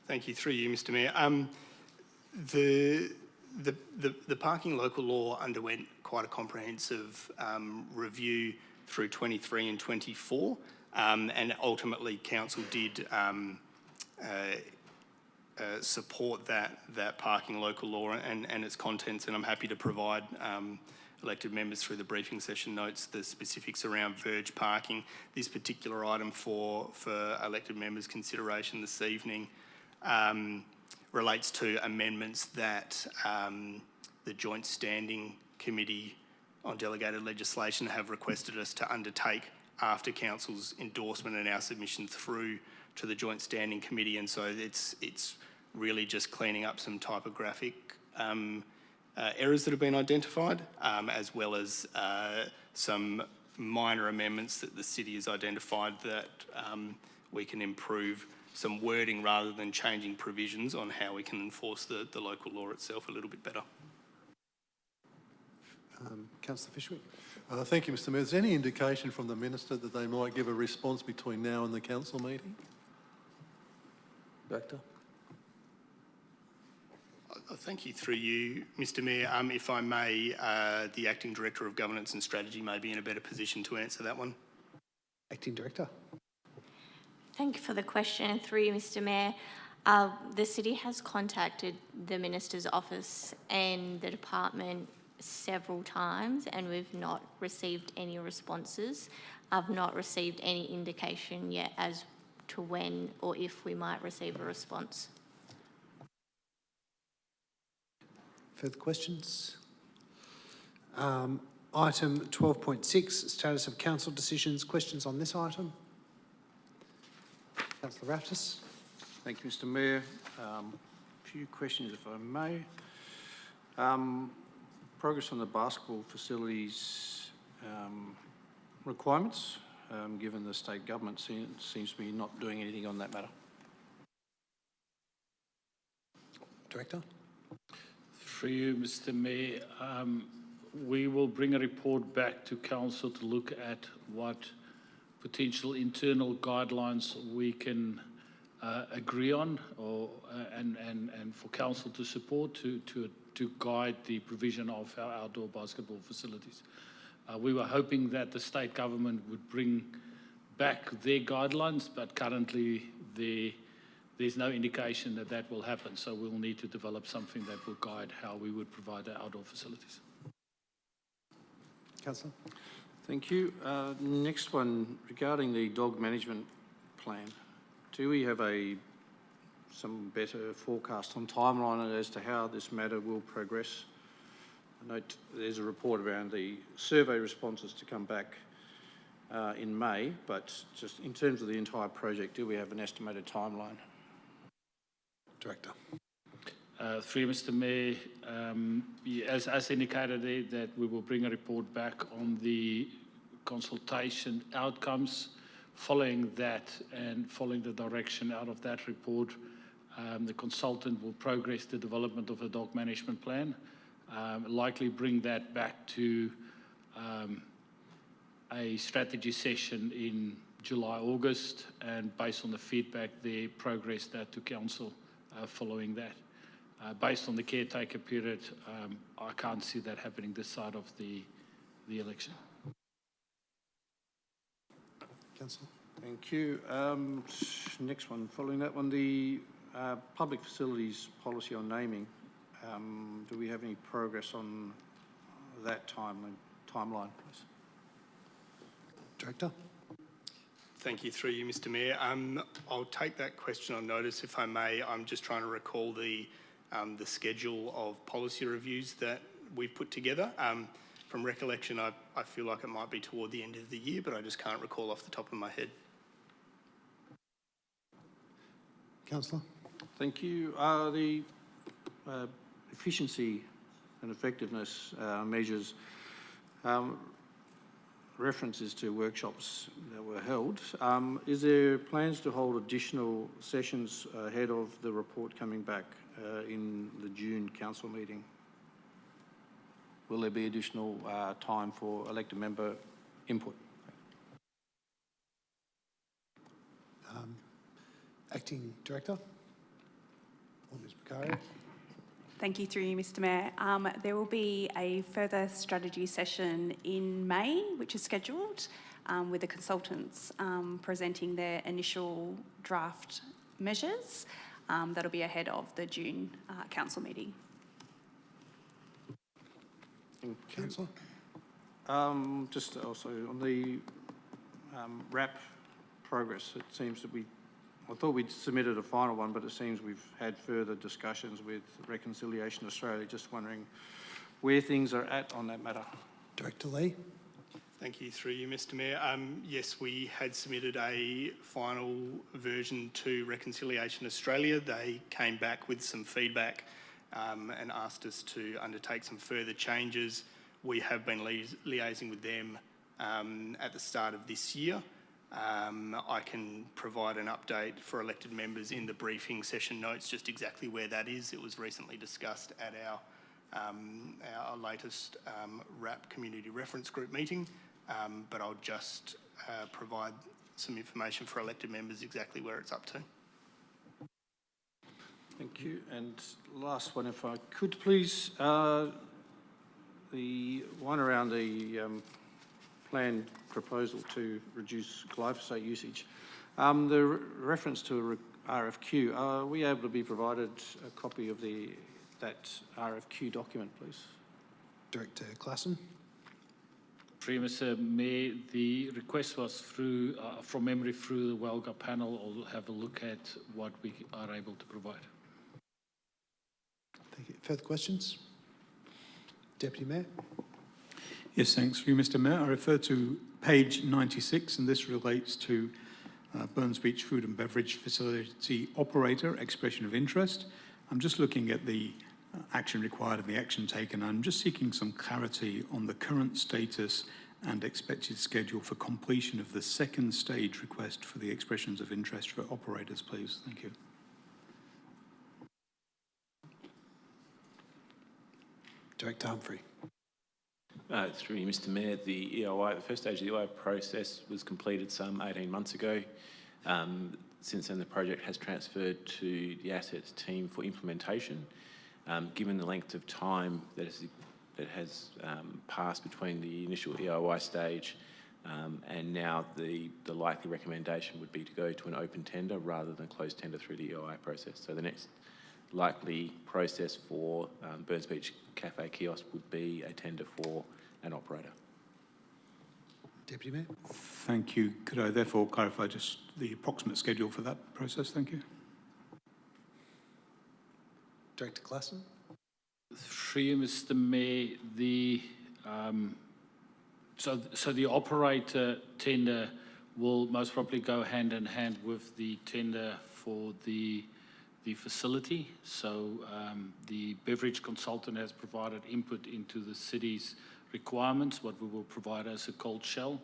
L: Thank you, through you, Mr Mayor. The parking local law underwent quite a comprehensive review through 23 and 24, and ultimately council did support that parking local law and its contents, and I'm happy to provide elected members through the briefing session notes the specifics around verge parking. This particular item for elected members' consideration this evening relates to amendments that the Joint Standing Committee on Delegated Legislation have requested us to undertake after Council's endorsement and our submission through to the Joint Standing Committee. And so it's really just cleaning up some typographic errors that have been identified, as well as some minor amendments that the city has identified that we can improve some wording rather than changing provisions on how we can enforce the local law itself a little bit better.
A: Councillor Fishwick.
H: Thank you, Mr Mayor. Is there any indication from the Minister that they might give a response between now and the council meeting?
A: Director.
L: Thank you, through you, Mr Mayor. If I may, the Acting Director of Governance and Strategy may be in a better position to answer that one.
A: Acting Director.
D: Thank you for the question. Through you, Mr Mayor. The city has contacted the Minister's office and the department several times and we've not received any responses. I've not received any indication yet as to when or if we might receive a response.
A: Further questions? Item 12.6, status of council decisions. Questions on this item? Councillor Raftis.
O: Thank you, Mr Mayor. A few questions, if I may. Progress on the basketball facilities requirements, given the state government seems to be not doing anything on that matter.
A: Director.
J: Through you, Mr Mayor, we will bring a report back to council to look at what potential internal guidelines we can agree on, or and for council to support to guide the provision of our outdoor basketball facilities. We were hoping that the state government would bring back their guidelines, but currently there's no indication that that will happen. So we'll need to develop something that will guide how we would provide our outdoor facilities.
A: Councillor.
O: Thank you. Next one, regarding the dog management plan, do we have some better forecast on timeline as to how this matter will progress? I note there's a report around the survey responses to come back in May, but just in terms of the entire project, do we have an estimated timeline?
A: Director.
J: Through you, Mr Mayor, as indicated there, that we will bring a report back on the consultation outcomes. Following that and following the direction out of that report, the consultant will progress the development of a dog management plan, likely bring that back to a strategy session in July, August, and based on the feedback there, progress that to council following that. Based on the caretaker period, I can't see that happening this side of the election.
A: Councillor.
O: Thank you. Next one, following that one, the public facilities policy on naming. Do we have any progress on that timeline, please?
A: Director.
L: Thank you, through you, Mr Mayor. I'll take that question on notice, if I may. I'm just trying to recall the schedule of policy reviews that we've put together. From recollection, I feel like it might be toward the end of the year, but I just can't recall off the top of my head.
A: Councillor.
O: Thank you. The efficiency and effectiveness measures, references to workshops that were held. Is there plans to hold additional sessions ahead of the report coming back in the June council meeting? Will there be additional time for elected member input?
A: Acting Director. Or Ms. Beccario.
P: Thank you, through you, Mr Mayor. There will be a further strategy session in May, which is scheduled, with the consultants presenting their initial draft measures. That'll be ahead of the June council meeting.
A: Councillor.
O: Just also on the RAP progress, it seems that I thought we'd submitted a final one, but it seems we've had further discussions with Reconciliation Australia. Just wondering where things are at on that matter.
A: Director Lee.
L: Thank you, through you, Mr Mayor. Yes, we had submitted a final version to Reconciliation Australia. They came back with some feedback and asked us to undertake some further changes. We have been liaising with them at the start of this year. I can provide an update for elected members in the briefing session notes, just exactly where that is. It was recently discussed at our latest RAP Community Reference Group meeting, but I'll just provide some information for elected members exactly where it's up to.
O: Thank you. And last one, if I could please, the one around the plan proposal to reduce glyphosate usage. The reference to a RFQ, are we able to be provided a copy of that RFQ document, please?
A: Director Klassen.
J: Through you, Mr. Mayor, the request was through, from memory, through the WELGA panel. I'll have a look at what we are able to provide.
A: Thank you. Further questions? Deputy Mayor.
B: Yes, thanks. Through you, Mr. Mayor, I refer to page 96, and this relates to Burns Beach Food and Beverage Facility Operator, expression of interest. I'm just looking at the action required and the action taken. I'm just seeking some clarity on the current status and expected schedule for completion of the second stage request for the expressions of interest for operators, please. Thank you.
A: Director Humphrey.
Q: Through you, Mr. Mayor, the EOI, the first stage of the EOI process was completed some 18 months ago. Since then, the project has transferred to the assets team for implementation. Given the length of time that has passed between the initial EOI stage and now the likely recommendation would be to go to an open tender rather than closed tender through the EOI process. So the next likely process for Burns Beach Cafe Kiosk would be a tender for an operator.
A: Deputy Mayor.
B: Thank you. Could I therefore clarify just the approximate schedule for that process? Thank you.
A: Director Klassen.
J: Through you, Mr. Mayor, so the operator tender will most probably go hand in hand with the tender for the facility. So the beverage consultant has provided input into the city's requirements, what we will provide as a cold shell,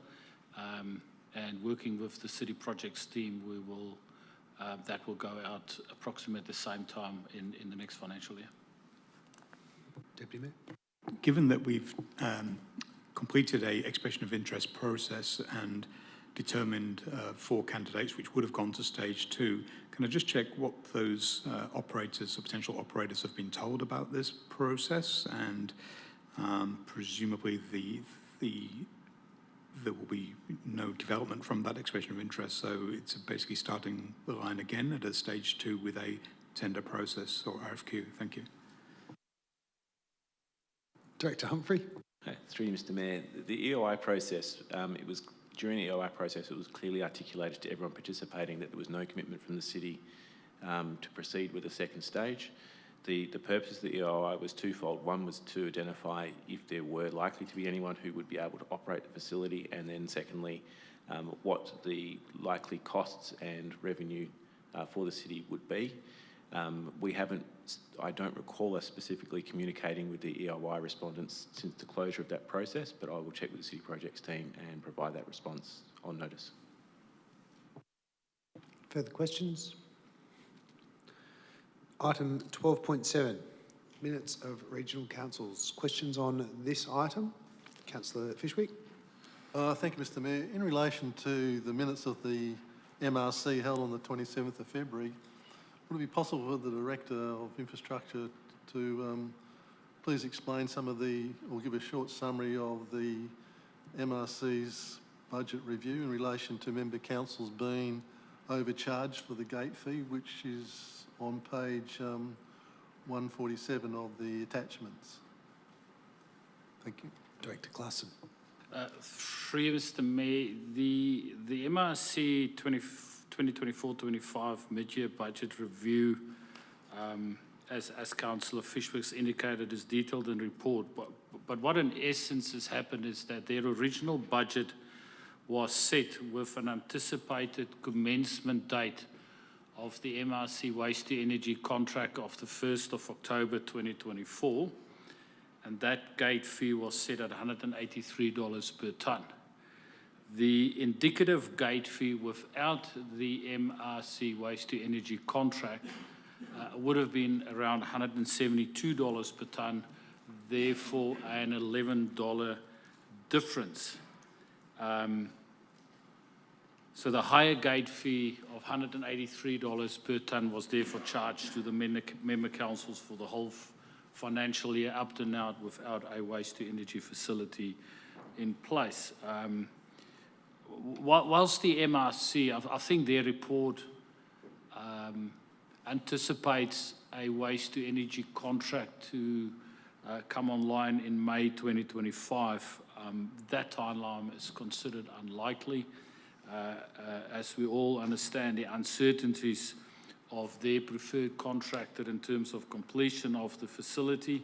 J: and working with the city projects team, we will that will go out approximately at the same time in the next financial year.
A: Deputy Mayor.
B: Given that we've completed a expression of interest process and determined 4 candidates which would have gone to stage 2, can I just check what those operators or potential operators have been told about this process? And presumably there will be no development from that expression of interest, so it's basically starting the line again at a stage 2 with a tender process or RFQ. Thank you.
A: Director Humphrey.
Q: Through you, Mr. Mayor, the EOI process, during the EOI process, it was clearly articulated to everyone participating that there was no commitment from the city to proceed with the second stage. The purpose of the EOI was twofold. One was to identify if there were likely to be anyone who would be able to operate the facility, and then secondly, what the likely costs and revenue for the city would be. I don't recall us specifically communicating with the EOI respondents since the closure of that process, but I will check with the city projects team and provide that response on notice.
A: Further questions? Item 12.7, minutes of regional councils. Questions on this item? Councillor Fishwick.
H: Thank you, Mr. Mayor. In relation to the minutes of the MRC held on the 27th of February, would it be possible for the Director of Infrastructure to please explain or give a short summary of the MRC's budget review in relation to member councils being overcharged for the gate fee, which is on page 147 of the attachments? Thank you.
A: Director Klassen.
J: Through you, Mr. Mayor, the MRC 2024-25 mid-year budget review, as Councillor Fishwick's indicated, is detailed in report. But what in essence has happened is that their original budget was set with an anticipated commencement date of the MRC Waste to Energy contract of the 1st of October 2024, and that gate fee was set at $183 per tonne. The indicative gate fee without the MRC Waste to Energy contract would have been around $172 per tonne, therefore an $11 difference. So the higher gate fee of $183 per tonne was therefore charged to the member councils for the whole financial year up to now without a waste to energy facility in place. Whilst the MRC, I think their report anticipates a waste to energy contract to come online in May 2025. That timeline is considered unlikely, as we all understand the uncertainties of their preferred contractor in terms of completion of the facility.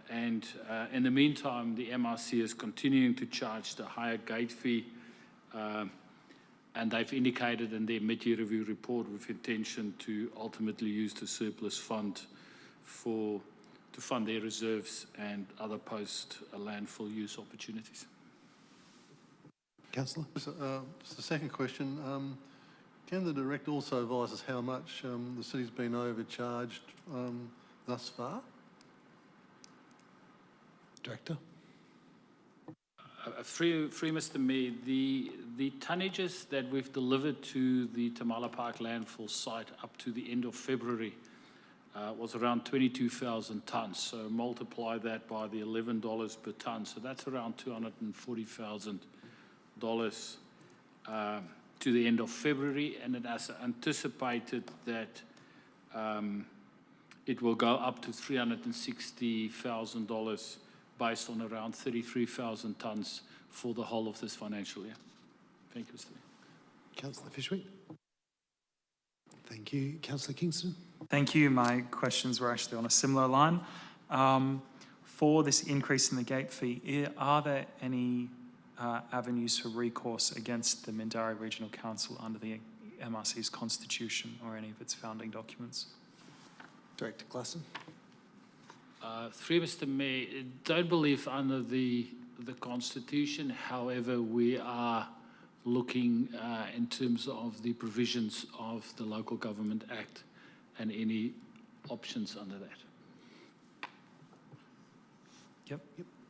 J: And in the meantime, the MRC is continuing to charge the higher gate fee, and they've indicated in their mid-year review report with intention to ultimately use the surplus fund to fund their reserves and other post-landfill use opportunities.
A: Councillor?
H: Just a second question. Can the Director also advise us how much the city's been overcharged thus far?
A: Director?
J: Free Mr. Mayor, the tonnages that we've delivered to the Tamala Park landfill site up to the end of February was around 22,000 tonnes. So multiply that by the $11 per tonne. So that's around $240,000 to the end of February. And it has anticipated that it will go up to $360,000 based on around 33,000 tonnes for the whole of this financial year. Thank you, Mr. Mayor.
A: Councillor Fishwick? Thank you. Councillor Kingston?
C: Thank you. My questions were actually on a similar line. For this increase in the gate fee, are there any avenues for recourse against the Mindarie Regional Council under the MRC's constitution or any of its founding documents?
A: Director Glasson?
J: Through Mr. Mayor, I don't believe under the Constitution. However, we are looking in terms of the provisions of the Local Government Act and any options under that.
C: Yep.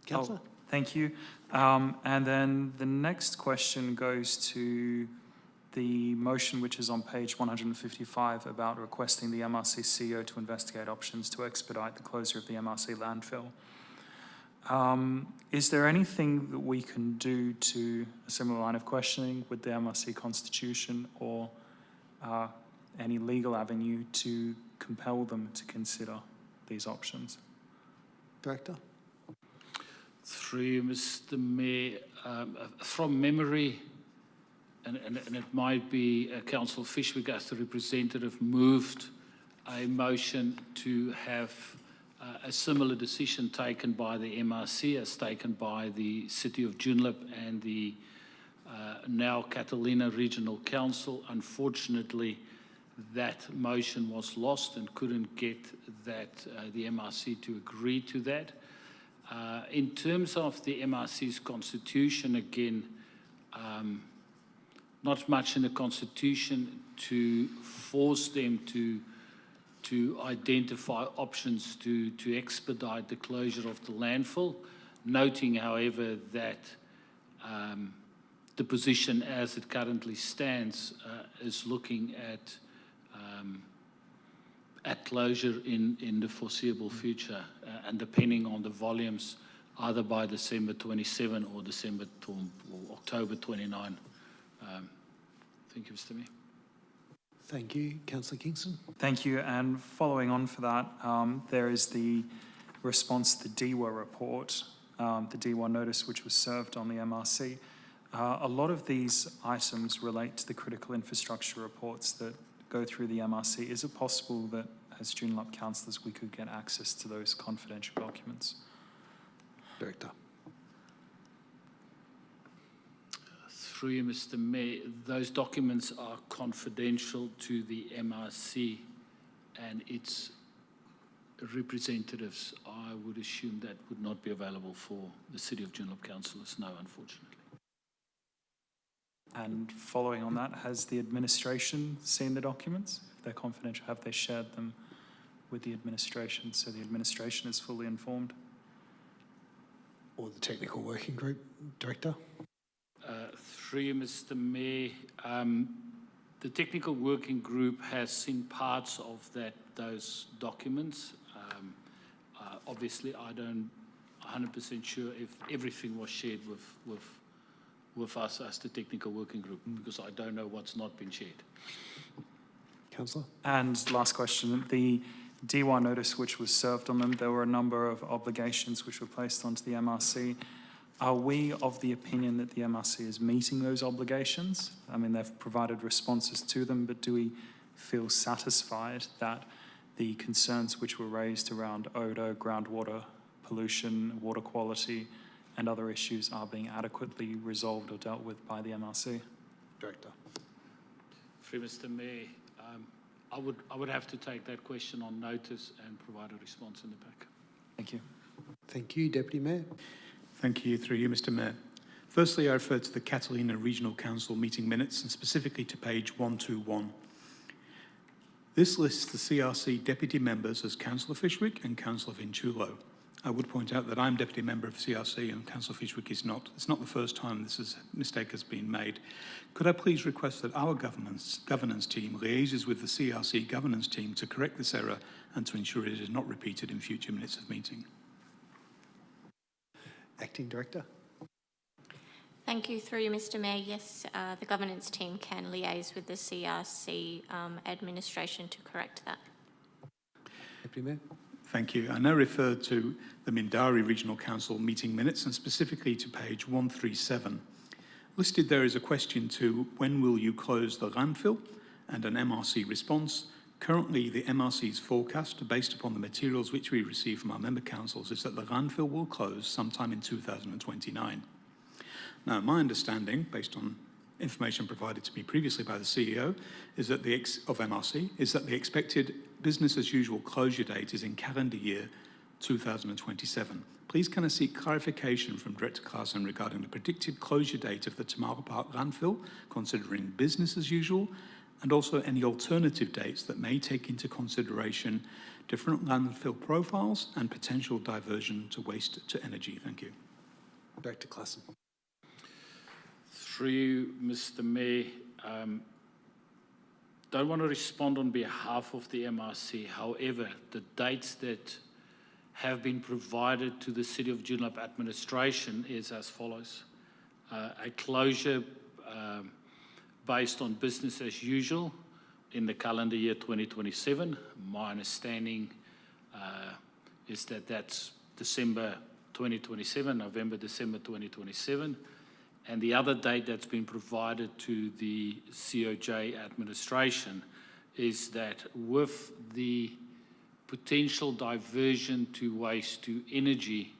A: Councillor?
C: Thank you. And then the next question goes to the motion which is on page 155 about requesting the MRC CEO to investigate options to expedite the closure of the MRC landfill. Is there anything that we can do to a similar line of questioning with the MRC constitution or any legal avenue to compel them to consider these options?
A: Director?
J: Through Mr. Mayor, from memory, and it might be Councillor Fishwick as the representative moved a motion to have a similar decision taken by the MRC as taken by the City of Joondalup and the now Catalina Regional Council. Unfortunately, that motion was lost and couldn't get the MRC to agree to that. In terms of the MRC's constitution, again, not much in the constitution to force them to identify options to expedite the closure of the landfill, noting, however, that the position as it currently stands is looking at closure in the foreseeable future, and depending on the volumes, either by December 27 or October 29. Thank you, Mr. Mayor.
A: Thank you. Councillor Kingston?
C: Thank you. And following on for that, there is the response to the DEWA report, the DEWA notice which was served on the MRC. A lot of these items relate to the critical infrastructure reports that go through the MRC. Is it possible that as Joondalup councillors we could get access to those confidential documents?
A: Director.
J: Through you, Mr. Mayor, those documents are confidential to the MRC and its representatives. I would assume that would not be available for the City of Joondalup councillors, no, unfortunately.
C: And following on that, has the administration seen the documents? If they're confidential, have they shared them with the administration so the administration is fully informed?
A: Or the technical working group, Director?
J: Through you, Mr. Mayor, the technical working group has seen parts of those documents. Obviously, I don't 100% sure if everything was shared with us as the technical working group, because I don't know what's not been shared.
A: Councillor?
C: And last question, the DY notice which was served on them, there were a number of obligations which were placed onto the MRC. Are we of the opinion that the MRC is meeting those obligations? I mean, they've provided responses to them, but do we feel satisfied that the concerns which were raised around odour, groundwater pollution, water quality, and other issues are being adequately resolved or dealt with by the MRC?
A: Director.
J: Through Mr. Mayor, I would have to take that question on notice and provide a response in the pack.
C: Thank you.
A: Thank you, Deputy Mayor.
B: Thank you, through you, Mr. Mayor. Firstly, I refer to the Catalina Regional Council meeting minutes and specifically to page 121. This lists the CRC deputy members as Councillor Fishwick and Councillor Vinchulo. I would point out that I'm deputy member of CRC and Councillor Fishwick is not. It's not the first time this mistake has been made. Could I please request that our governance team liaises with the CRC governance team to correct this error and to ensure it is not repeated in future minutes of meeting?
A: Acting Director.
D: Thank you. Through you, Mr. Mayor. Yes, the governance team can liaise with the CRC administration to correct that.
A: Deputy Mayor.
B: Thank you. I now refer to the Mindari Regional Council meeting minutes and specifically to page 137. Listed there is a question to when will you close the landfill and an MRC response. Currently, the MRC's forecast, based upon the materials which we receive from our member councils, is that the landfill will close sometime in 2029. Now, my understanding, based on information provided to me previously by the CEO is that of MRC, is that the expected business as usual closure date is in calendar year 2027. Please can I seek clarification from Director Clarkson regarding the predicted closure date of the Tamara Park landfill, considering business as usual, and also any alternative dates that may take into consideration different landfill profiles and potential diversion to waste to energy. Thank you.
A: Director Clarkson.
J: Through you, Mr. Mayor, don't want to respond on behalf of the MRC. However, the dates that have been provided to the City of Joondalup administration is as follows. A closure based on business as usual in the calendar year 2027. My understanding is that that's December 2027, November, December 2027. And the other date that's been provided to the COJ administration is that with the potential diversion to waste to energy,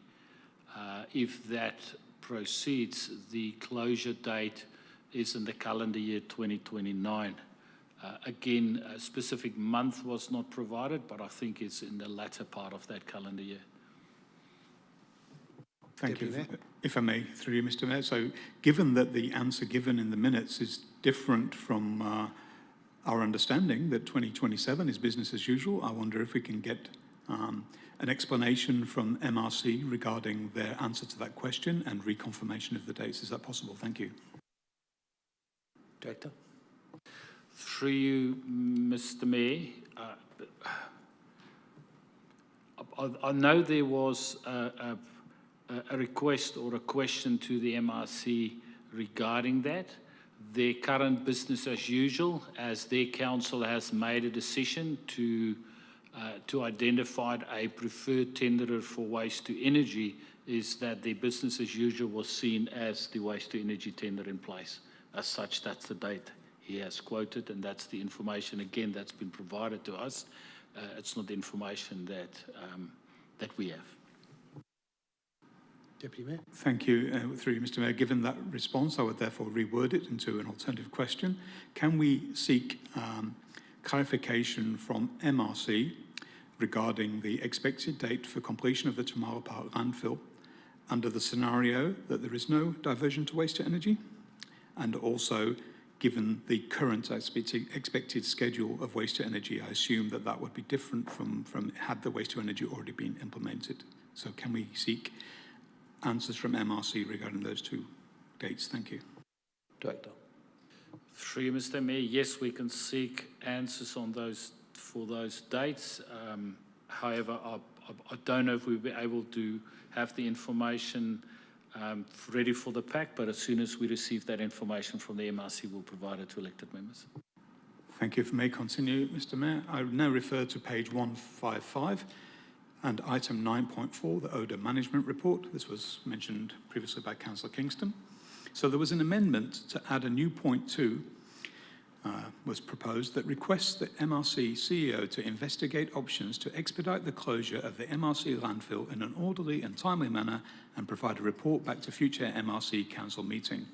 J: if that proceeds, the closure date is in the calendar year 2029. Again, a specific month was not provided, but I think it's in the latter part of that calendar year.
B: Thank you. If I may, through you, Mr. Mayor. So given that the answer given in the minutes is different from our understanding that 2027 is business as usual, I wonder if we can get an explanation from MRC regarding their answer to that question and reconfirmation of the dates. Is that possible? Thank you.
A: Director.
J: Through you, Mr. Mayor, I know there was a request or a question to the MRC regarding that. Their current business as usual, as their council has made a decision to identify a preferred tenderer for waste to energy, is that their business as usual was seen as the waste to energy tender in place. As such, that's the date he has quoted, and that's the information, again, that's been provided to us. It's not the information that we have.
A: Deputy Mayor.
B: Thank you. Through you, Mr. Mayor. Given that response, I would therefore reword it into an alternative question. Can we seek clarification from MRC regarding the expected date for completion of the Tamara Park landfill under the scenario that there is no diversion to waste to energy? And also, given the current expected schedule of waste to energy, I assume that that would be different from had the waste to energy already been implemented. So can we seek answers from MRC regarding those two dates? Thank you.
A: Director.
J: Through you, Mr. Mayor, yes, we can seek answers on those for those dates. However, I don't know if we'll be able to have the information ready for the pack, but as soon as we receive that information from the MRC, we'll provide it to elected members.
B: Thank you. If I may continue, Mr. Mayor, I would now refer to page 155 and item 9.4, the odour management report. This was mentioned previously by Councillor Kingston. So there was an amendment to add a new point 2 was proposed that requests the MRC CEO to investigate options to expedite the closure of the MRC landfill in an orderly and timely manner and provide a report back to future MRC council meeting.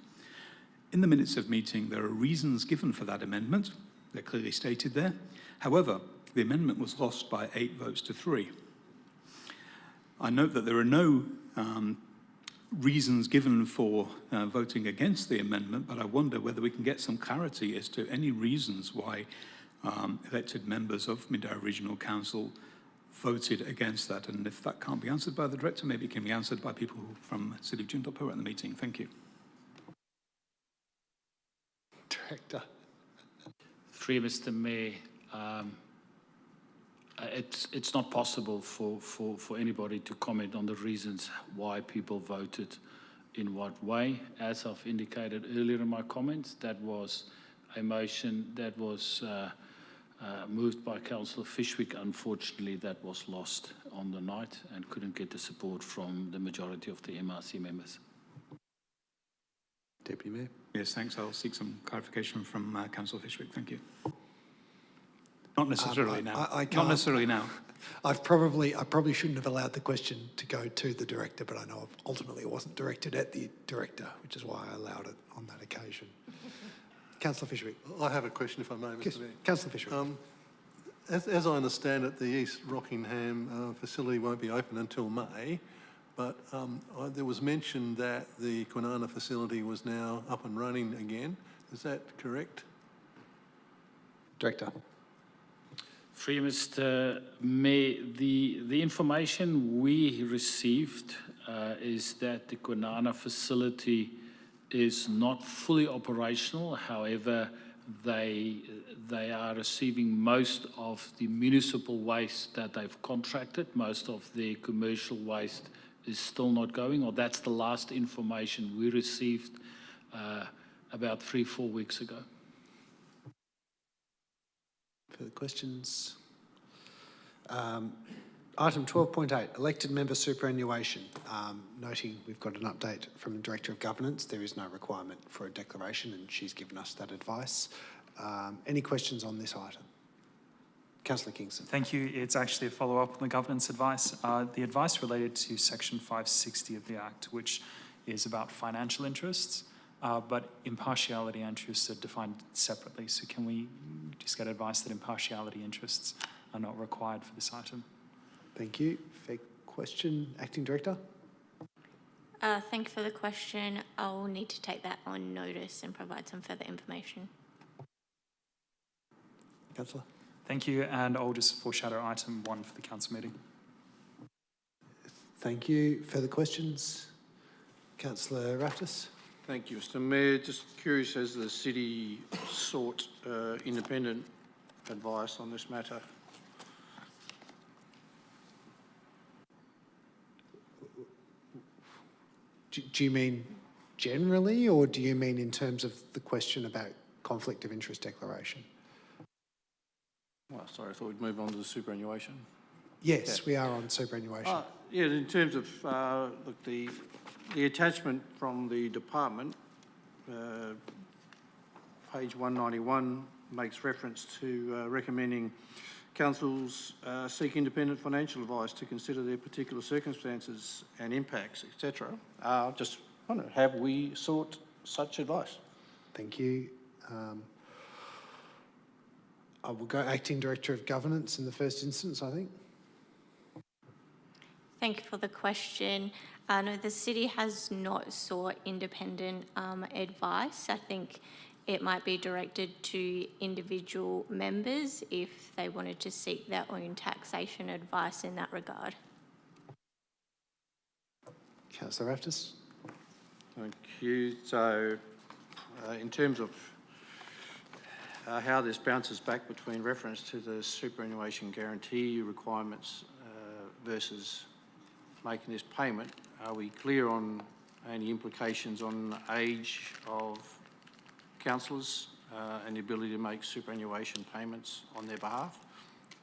B: In the minutes of meeting, there are reasons given for that amendment. They're clearly stated there. However, the amendment was lost by 8 votes to 3. I note that there are no reasons given for voting against the amendment, but I wonder whether we can get some clarity as to any reasons why elected members of Mindarie Regional Council voted against that. And if that can't be answered by the Director, maybe it can be answered by people from City of Joondalup who are at the meeting. Thank you.
A: Director.
J: Through Mr. Mayor, it's not possible for anybody to comment on the reasons why people voted in what way. As I've indicated earlier in my comments, that was a motion that was moved by Councillor Fishwick. Unfortunately, that was lost on the night and couldn't get the support from the majority of the MRC members.
A: Deputy Mayor.
B: Yes, thanks. I'll seek some clarification from Councillor Fishwick. Thank you. Not necessarily now.
A: I can't.
B: Not necessarily now.
A: I probably shouldn't have allowed the question to go to the Director, but I know ultimately it wasn't directed at the Director, which is why I allowed it on that occasion. Councillor Fishwick.
H: I have a question, if I may, Mr. Mayor.
A: Councillor Fishwick.
H: As I understand it, the East Rockingham facility won't be open until May, but there was mention that the Kwinana facility was now up and running again. Is that correct?
A: Director.
J: Free Mr. Mayor, the information we received is that the Kwinana facility is not fully operational. However, they are receiving most of the municipal waste that they've contracted. Most of the commercial waste is still not going, or that's the last information we received about 3-4 weeks ago.
A: Further questions? Item 12.8, elected member superannuation. Noting we've got an update from the Director of Governance, there is no requirement for a declaration and she's given us that advice. Any questions on this item? Councillor Kingston.
C: Thank you. It's actually a follow-up on the governance advice. The advice related to Section 560 of the Act, which is about financial interests, but impartiality interests are defined separately. So can we just get advice that impartiality interests are not required for this item?
A: Thank you. Fair question. Acting Director.
D: Thank you for the question. I'll need to take that on notice and provide some further information.
A: Councillor.
C: Thank you, and I'll just foreshadow item 1 for the council meeting.
A: Thank you. Further questions? Councillor Raftis.
O: Thank you, Mr. Mayor. Just curious, has the city sought independent advice on this matter?
A: Do you mean generally, or do you mean in terms of the question about conflict of interest declaration?
O: Well, sorry, I thought we'd move on to the superannuation.
A: Yes, we are on superannuation.
O: Yeah, in terms of, look, the attachment from the department, page 191, makes reference to recommending councils seek independent financial advice to consider their particular circumstances and impacts, etc. Just wonder, have we sought such advice?
A: Thank you. I will go Acting Director of Governance in the first instance, I think.
D: Thank you for the question. No, the city has not sought independent advice. I think it might be directed to individual members if they wanted to seek their own taxation advice in that regard.
A: Councillor Raftis.
O: Thank you. So, in terms of how this bounces back between reference to the superannuation guarantee requirements versus making this payment, are we clear on any implications on age of councillors and the ability to make superannuation payments on their behalf?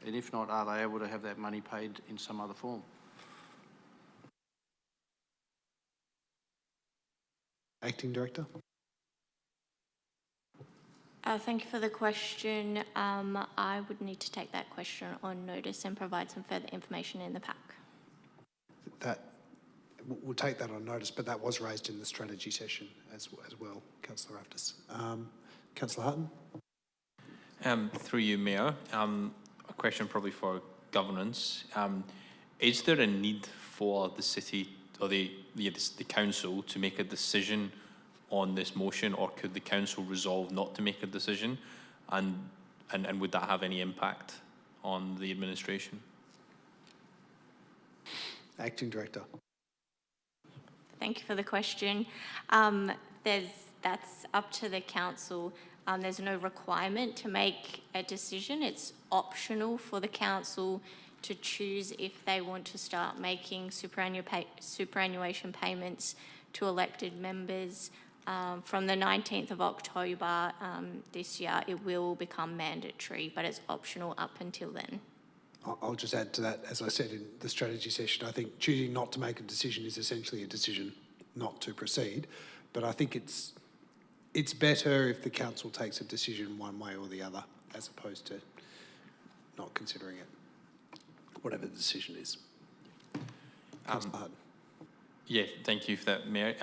O: And if not, are they able to have that money paid in some other form?
A: Acting Director.
D: Thank you for the question. I would need to take that question on notice and provide some further information in the pack.
A: We'll take that on notice, but that was raised in the strategy session as well, Councillor Raftis. Councillor Hutton.
E: Through you, Mayor, a question probably for governance. Is there a need for the city or the council to make a decision on this motion, or could the council resolve not to make a decision, and would that have any impact on the administration?
A: Acting Director.
D: Thank you for the question. That's up to the council. There's no requirement to make a decision. It's optional for the council to choose if they want to start making superannuation payments to elected members. From the 19th of October this year, it will become mandatory, but it's optional up until then.
A: I'll just add to that, as I said in the strategy session, I think choosing not to make a decision is essentially a decision not to proceed. But I think it's better if the council takes a decision one way or the other, as opposed to not considering it, whatever the decision is. Councillor Hutton.
E: Yeah, thank you for that, Mayor.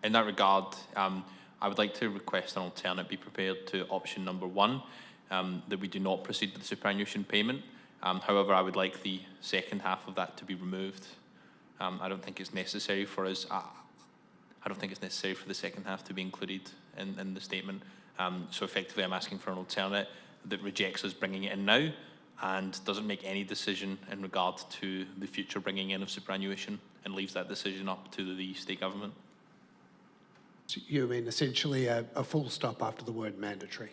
E: In that regard, I would like to request an alternate be prepared to option number 1, that we do not proceed with the superannuation payment. However, I would like the second half of that to be removed. I don't think it's necessary for us. I don't think it's necessary for the second half to be included in the statement. So effectively, I'm asking for an alternate that rejects us bringing it in now and doesn't make any decision in regard to the future bringing in of superannuation and leaves that decision up to the state government.
A: So you mean essentially a full stop after the word mandatory?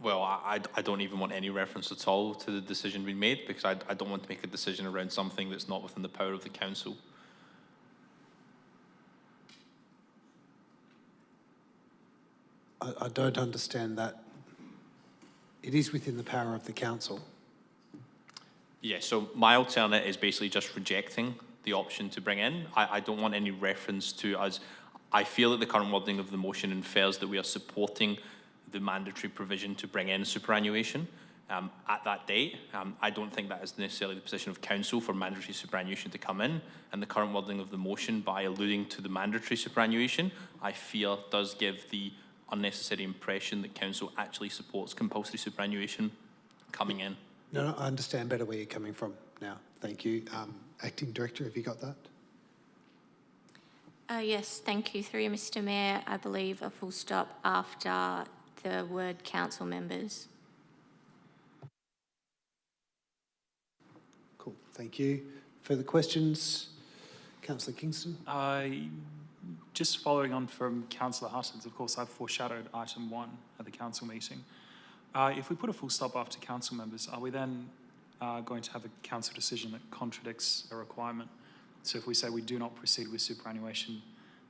E: Well, I don't even want any reference at all to the decision being made, because I don't want to make a decision around something that's not within the power of the council.
A: I don't understand that. It is within the power of the council.
E: Yeah, so my alternate is basically just rejecting the option to bring in. I don't want any reference to us. I feel that the current wording of the motion infers that we are supporting the mandatory provision to bring in superannuation at that date. I don't think that is necessarily the position of council for mandatory superannuation to come in, and the current wording of the motion, by alluding to the mandatory superannuation, I feel does give the unnecessary impression that council actually supports compulsory superannuation coming in.
A: No, I understand better where you're coming from now. Thank you. Acting Director, have you got that?
D: Yes, thank you. Through you, Mr. Mayor, I believe a full stop after the word council members.
A: Cool, thank you. Further questions? Councillor Kingston?
C: Just following on from Councillor Hutton's, of course, I've foreshadowed item 1 at the council meeting. If we put a full stop after council members, are we then going to have a council decision that contradicts a requirement? So if we say we do not proceed with superannuation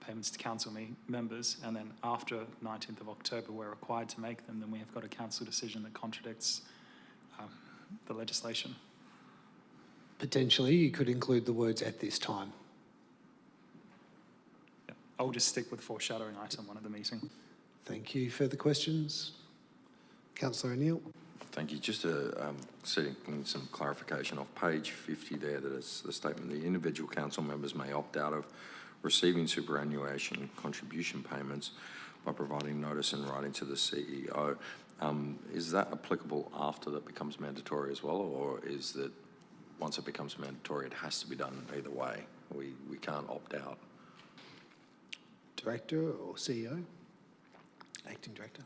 C: payments to council members, and then after 19th of October we're required to make them, then we have got a council decision that contradicts the legislation.
A: Potentially, you could include the words "at this time."
C: Yeah. I'll just stick with foreshadowing item 1 of the meeting.
A: Thank you. Further questions? Councillor O'Neill.
M: Thank you. Just seeking some clarification off page 50 there, that is the statement: the individual council members may opt out of receiving superannuation contribution payments by providing notice in writing to the CEO. Is that applicable after that becomes mandatory as well, or is that once it becomes mandatory it has to be done either way? We can't opt out.
A: Director or CEO? Acting Director.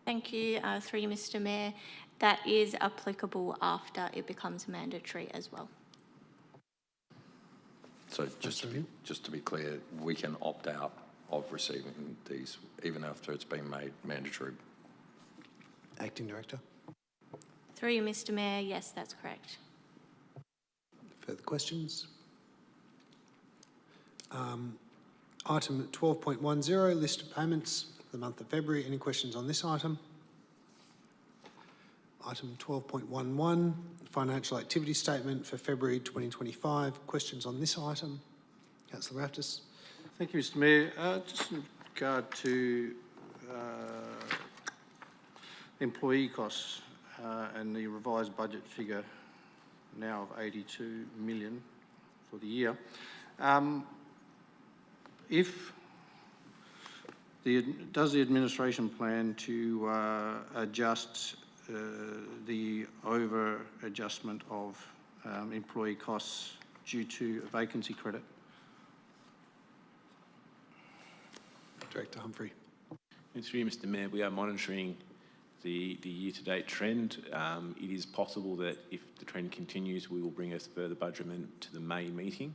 D: Thank you. Through you, Mr. Mayor, that is applicable after it becomes mandatory as well.
M: So just to be clear, we can opt out of receiving these even after it's been made mandatory.
A: Acting Director.
D: Through you, Mr. Mayor, yes, that's correct.
A: Further questions? Item 12.10, list of payments for the month of February. Any questions on this item? Item 12.11, financial activity statement for February 2025. Questions on this item? Councillor Raftis.
O: Thank you, Mr Mayor. Just in regard to employee costs and the revised budget figure now of 82 million for the year. Does the administration plan to adjust the over adjustment of employee costs due to a vacancy credit?
A: Director Humphrey.
Q: Through you, Mr Mayor, we are monitoring the year-to-date trend. It is possible that if the trend continues, we will bring a further budget amendment to the May meeting.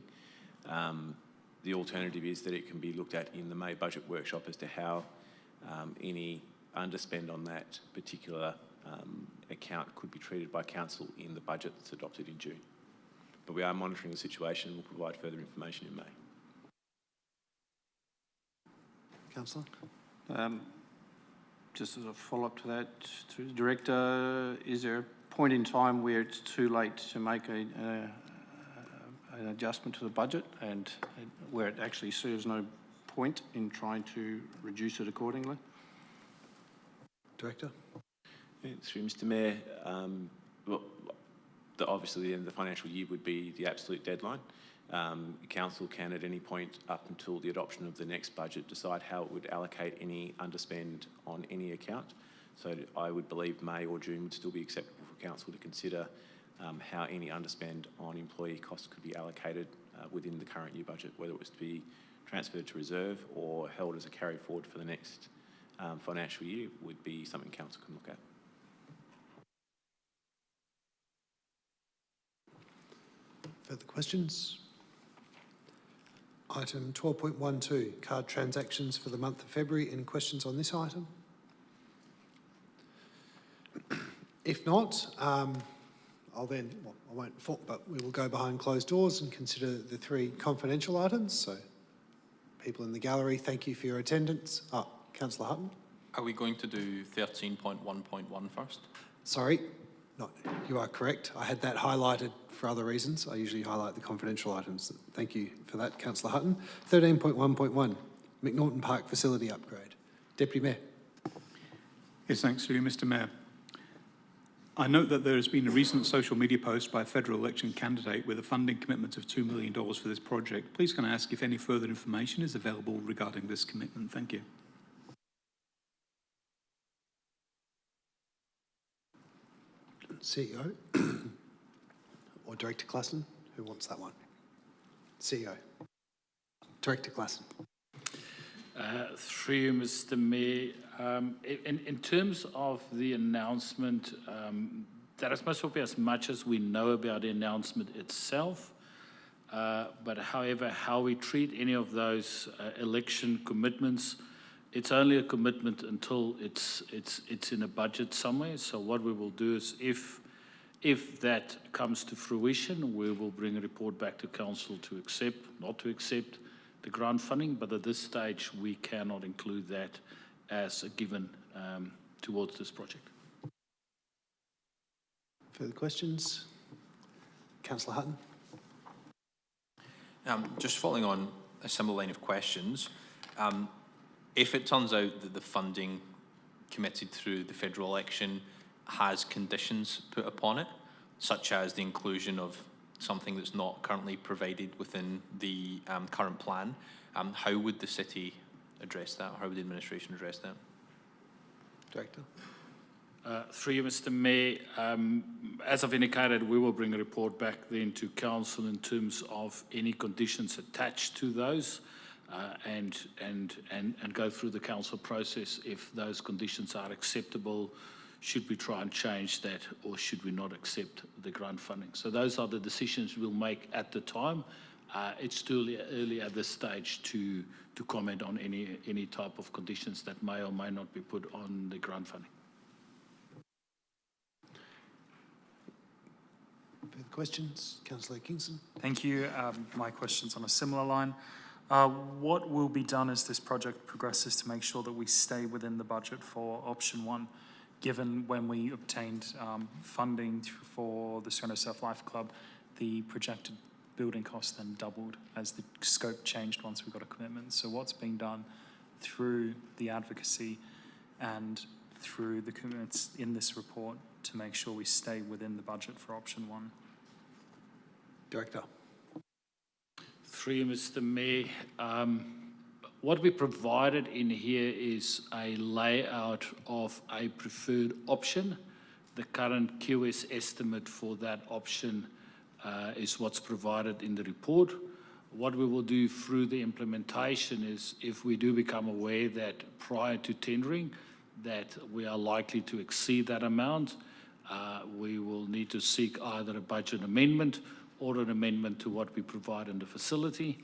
Q: The alternative is that it can be looked at in the May budget workshop as to how any underspend on that particular account could be treated by council in the budget that's adopted in June. But we are monitoring the situation and will provide further information in May.
A: Councillor.
O: Just as a follow-up to that, through the Director, is there a point in time where it's too late to make an adjustment to the budget and where it actually serves no point in trying to reduce it accordingly?
A: Director.
Q: Through Mr Mayor, well, obviously the end of the financial year would be the absolute deadline. Council can at any point up until the adoption of the next budget decide how it would allocate any underspend on any account. So I would believe May or June would still be acceptable for Council to consider how any underspend on employee costs could be allocated within the current year budget, whether it was to be transferred to reserve or held as a carry forward for the next financial year would be something Council can look at.
A: Further questions? Item 12.12, card transactions for the month of February. Any questions on this item? If not, I won't, but we will go behind closed doors and consider the three confidential items. So, people in the gallery, thank you for your attendance. Councillor Hutton.
E: Are we going to do 13.1.1 first?
A: Sorry, you are correct. I had that highlighted for other reasons. I usually highlight the confidential items. Thank you for that, Councillor Hutton. 13.1.1, McNaughton Park facility upgrade. Deputy Mayor.
B: Yes, thanks to you, Mr Mayor. I note that there has been a recent social media post by a federal election candidate with a funding commitment of $2 million for this project. Please can I ask if any further information is available regarding this commitment? Thank you.
A: CEO or Director Klassen? Who wants that one? CEO. Director Klassen.
J: Through you, Mr Mayor, in terms of the announcement, that is most probably as much as we know about the announcement itself. But however, how we treat any of those election commitments, it's only a commitment until it's in a budget somewhere. So what we will do is if that comes to fruition, we will bring a report back to council to accept, not to accept the grant funding, but at this stage we cannot include that as a given towards this project.
A: Further questions? Councillor Hutton.
E: Just following on a similar line of questions, if it turns out that the funding committed through the federal election has conditions put upon it, such as the inclusion of something that's not currently provided within the current plan, how would the city address that? How would the administration address that?
A: Director.
J: Through you, Mr Mayor, as I've indicated, we will bring a report back then to council in terms of any conditions attached to those and go through the council process. If those conditions are acceptable, should we try and change that or should we not accept the grant funding? So those are the decisions we'll make at the time. It's too early at this stage to comment on any type of conditions that may or may not be put on the grant funding.
A: Further questions? Councillor Kingston.
C: Thank you. My question's on a similar line. What will be done as this project progresses to make sure that we stay within the budget for option one, given when we obtained funding for the Sereno Surf Life Club, the projected building cost then doubled as the scope changed once we got a commitment. So what's being done through the advocacy and through the commitments in this report to make sure we stay within the budget for option one?
A: Director.
J: Through you, Mr. Mayor, what we provided in here is a layout of a preferred option. The current QS estimate for that option is what's provided in the report. What we will do through the implementation is, if we do become aware that prior to tendering that we are likely to exceed that amount, we will need to seek either a budget amendment or an amendment to what we provide in the facility.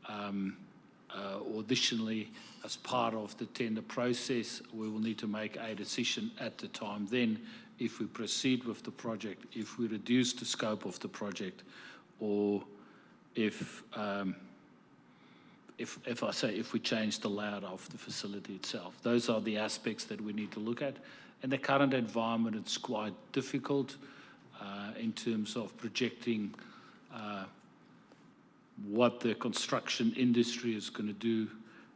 J: Or additionally, as part of the tender process, we will need to make a decision at the time then if we proceed with the project, if we reduce the scope of the project, or if we change the layout of the facility itself. Those are the aspects that we need to look at. In the current environment, it's quite difficult in terms of projecting what the construction industry is going to do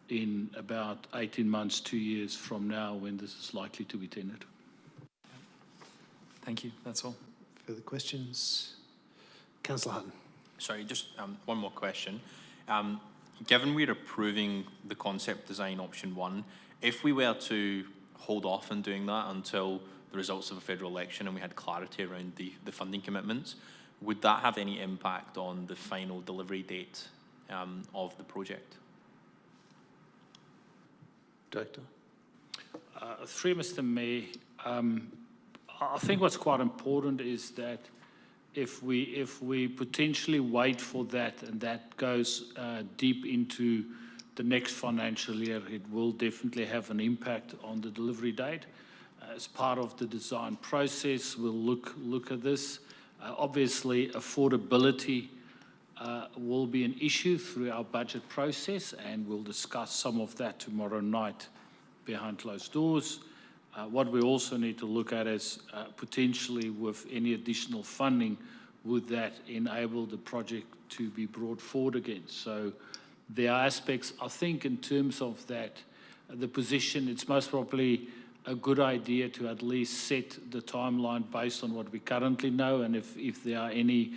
J: in about 18 months, 2 years from now, when this is likely to be tendered.
C: Thank you, that's all.
A: Further questions? Councillor Hutton.
E: Sorry, just one more question. Given we're approving the concept design option one, if we were to hold off on doing that until the results of a federal election and we had clarity around the funding commitments, would that have any impact on the final delivery date of the project?
H: Director.
J: Through Mr. Mayor, I think what's quite important is that if we potentially wait for that and that goes deep into the next financial year, it will definitely have an impact on the delivery date. As part of the design process, we'll look at this. Obviously, affordability will be an issue through our budget process, and we'll discuss some of that tomorrow night behind closed doors. What we also need to look at is potentially with any additional funding, would that enable the project to be brought forward again? So there are aspects, I think, in terms of that, the position, it's most probably a good idea to at least set the timeline based on what we currently know, and if there are any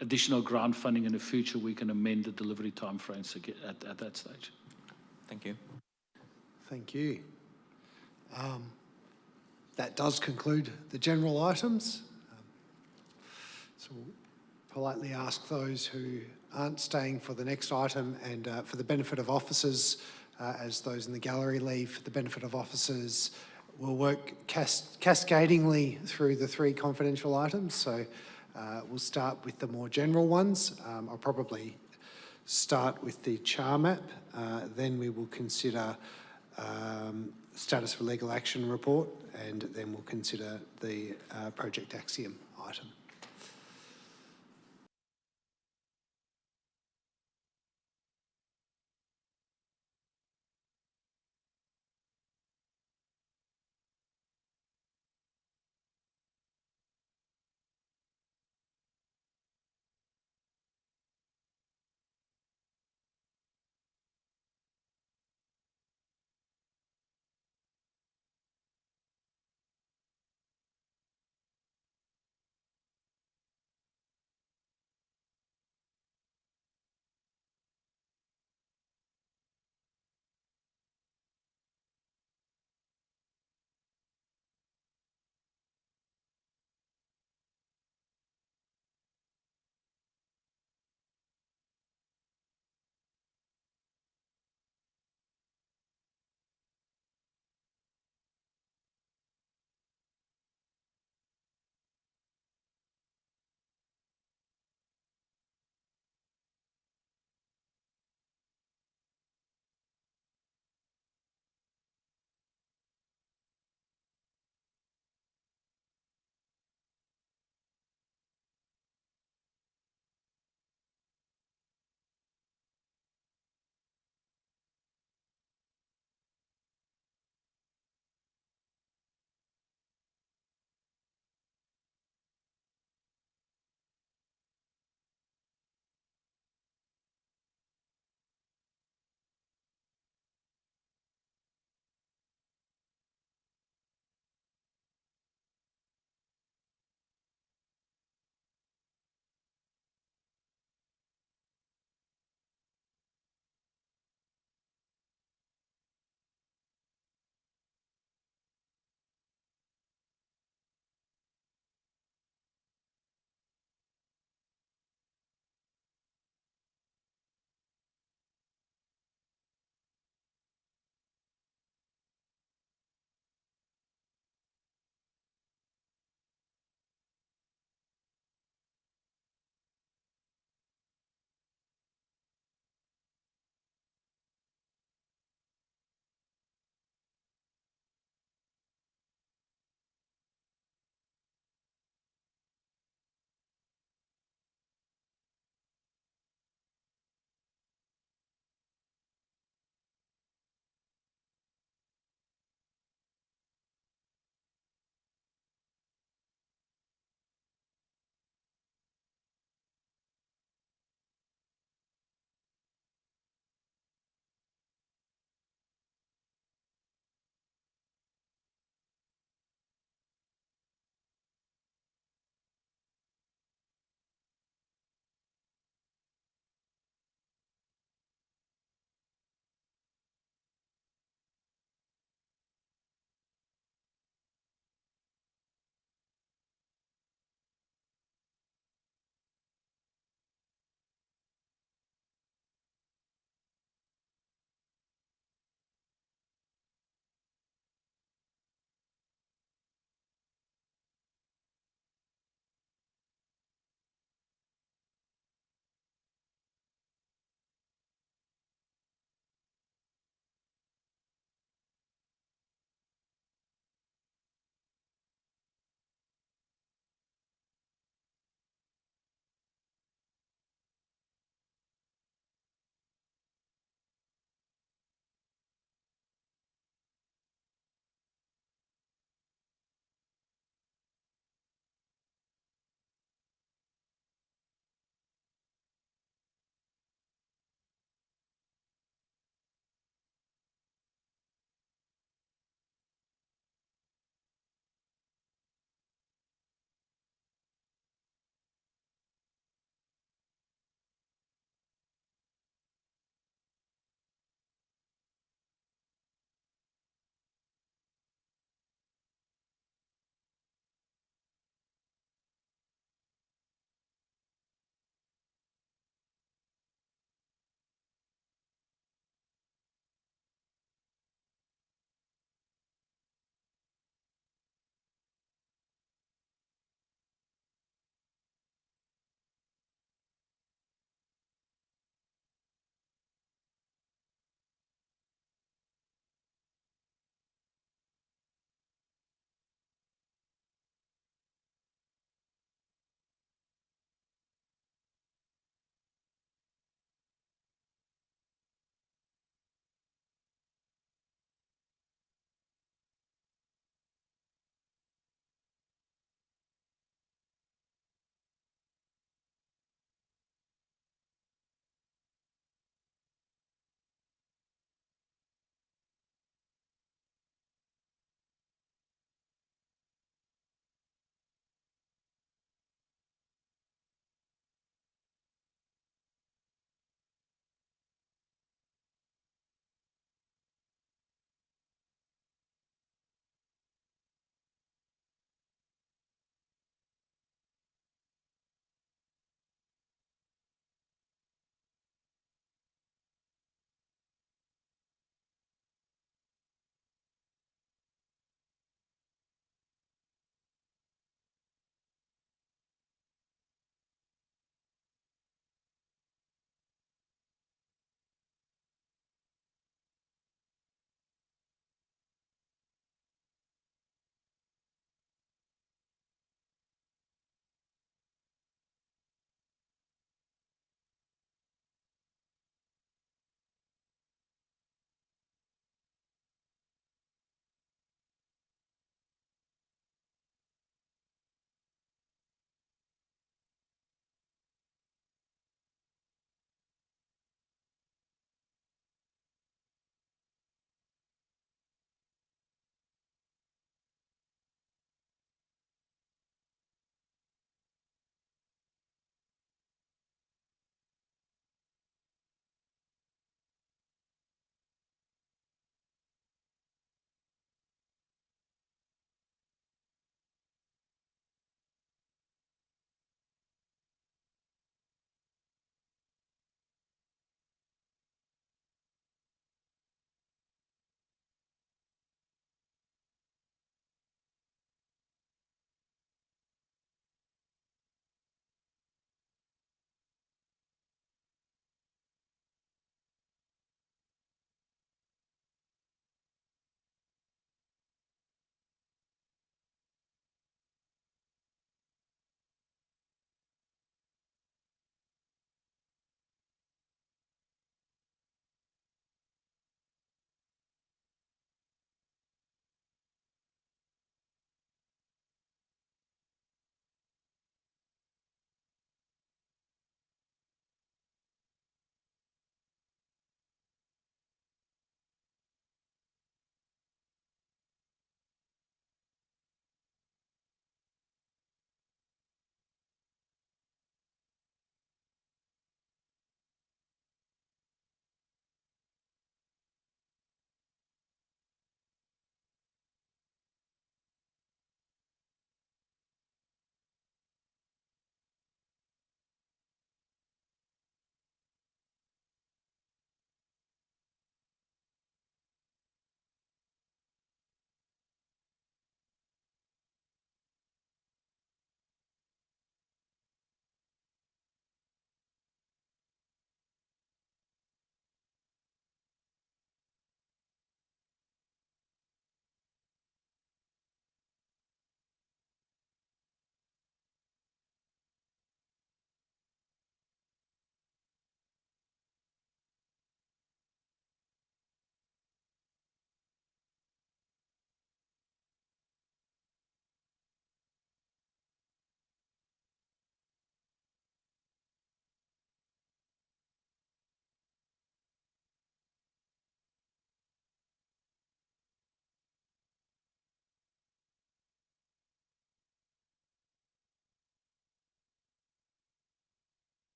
J: additional grant funding in the future, we can amend the delivery timeframes at that stage.
E: Thank you.
A: Thank you. That does conclude the general items. So we'll politely ask those who aren't staying for the next item, and for the benefit of officers, as those in the gallery leave, for the benefit of officers, we'll work cascadingly through the three confidential items. So we'll start with the more general ones. I'll probably start with the CHAR map, then we will consider status for legal action report, and then we'll consider the Project Axiom item.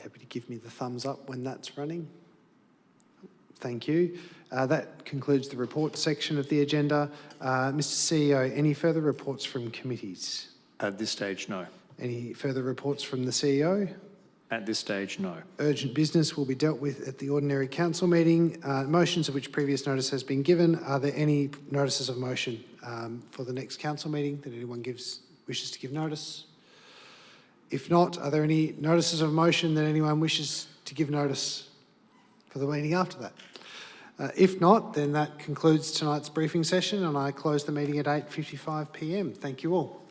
A: happy to give me the thumbs up when that's running? Thank you. That concludes the report section of the agenda. Mr CEO, any further reports from committees?
R: At this stage, no.
A: Any further reports from the CEO?
R: At this stage, no.
A: Urgent business will be dealt with at the ordinary council meeting. Motions of which previous notice has been given. Are there any notices of motion for the next council meeting that anyone wishes to give notice? If not, are there any notices of motion that anyone wishes to give notice for the meeting after that? If not, then that concludes tonight's briefing session and I close the meeting at 8:55 p.m. Thank you all.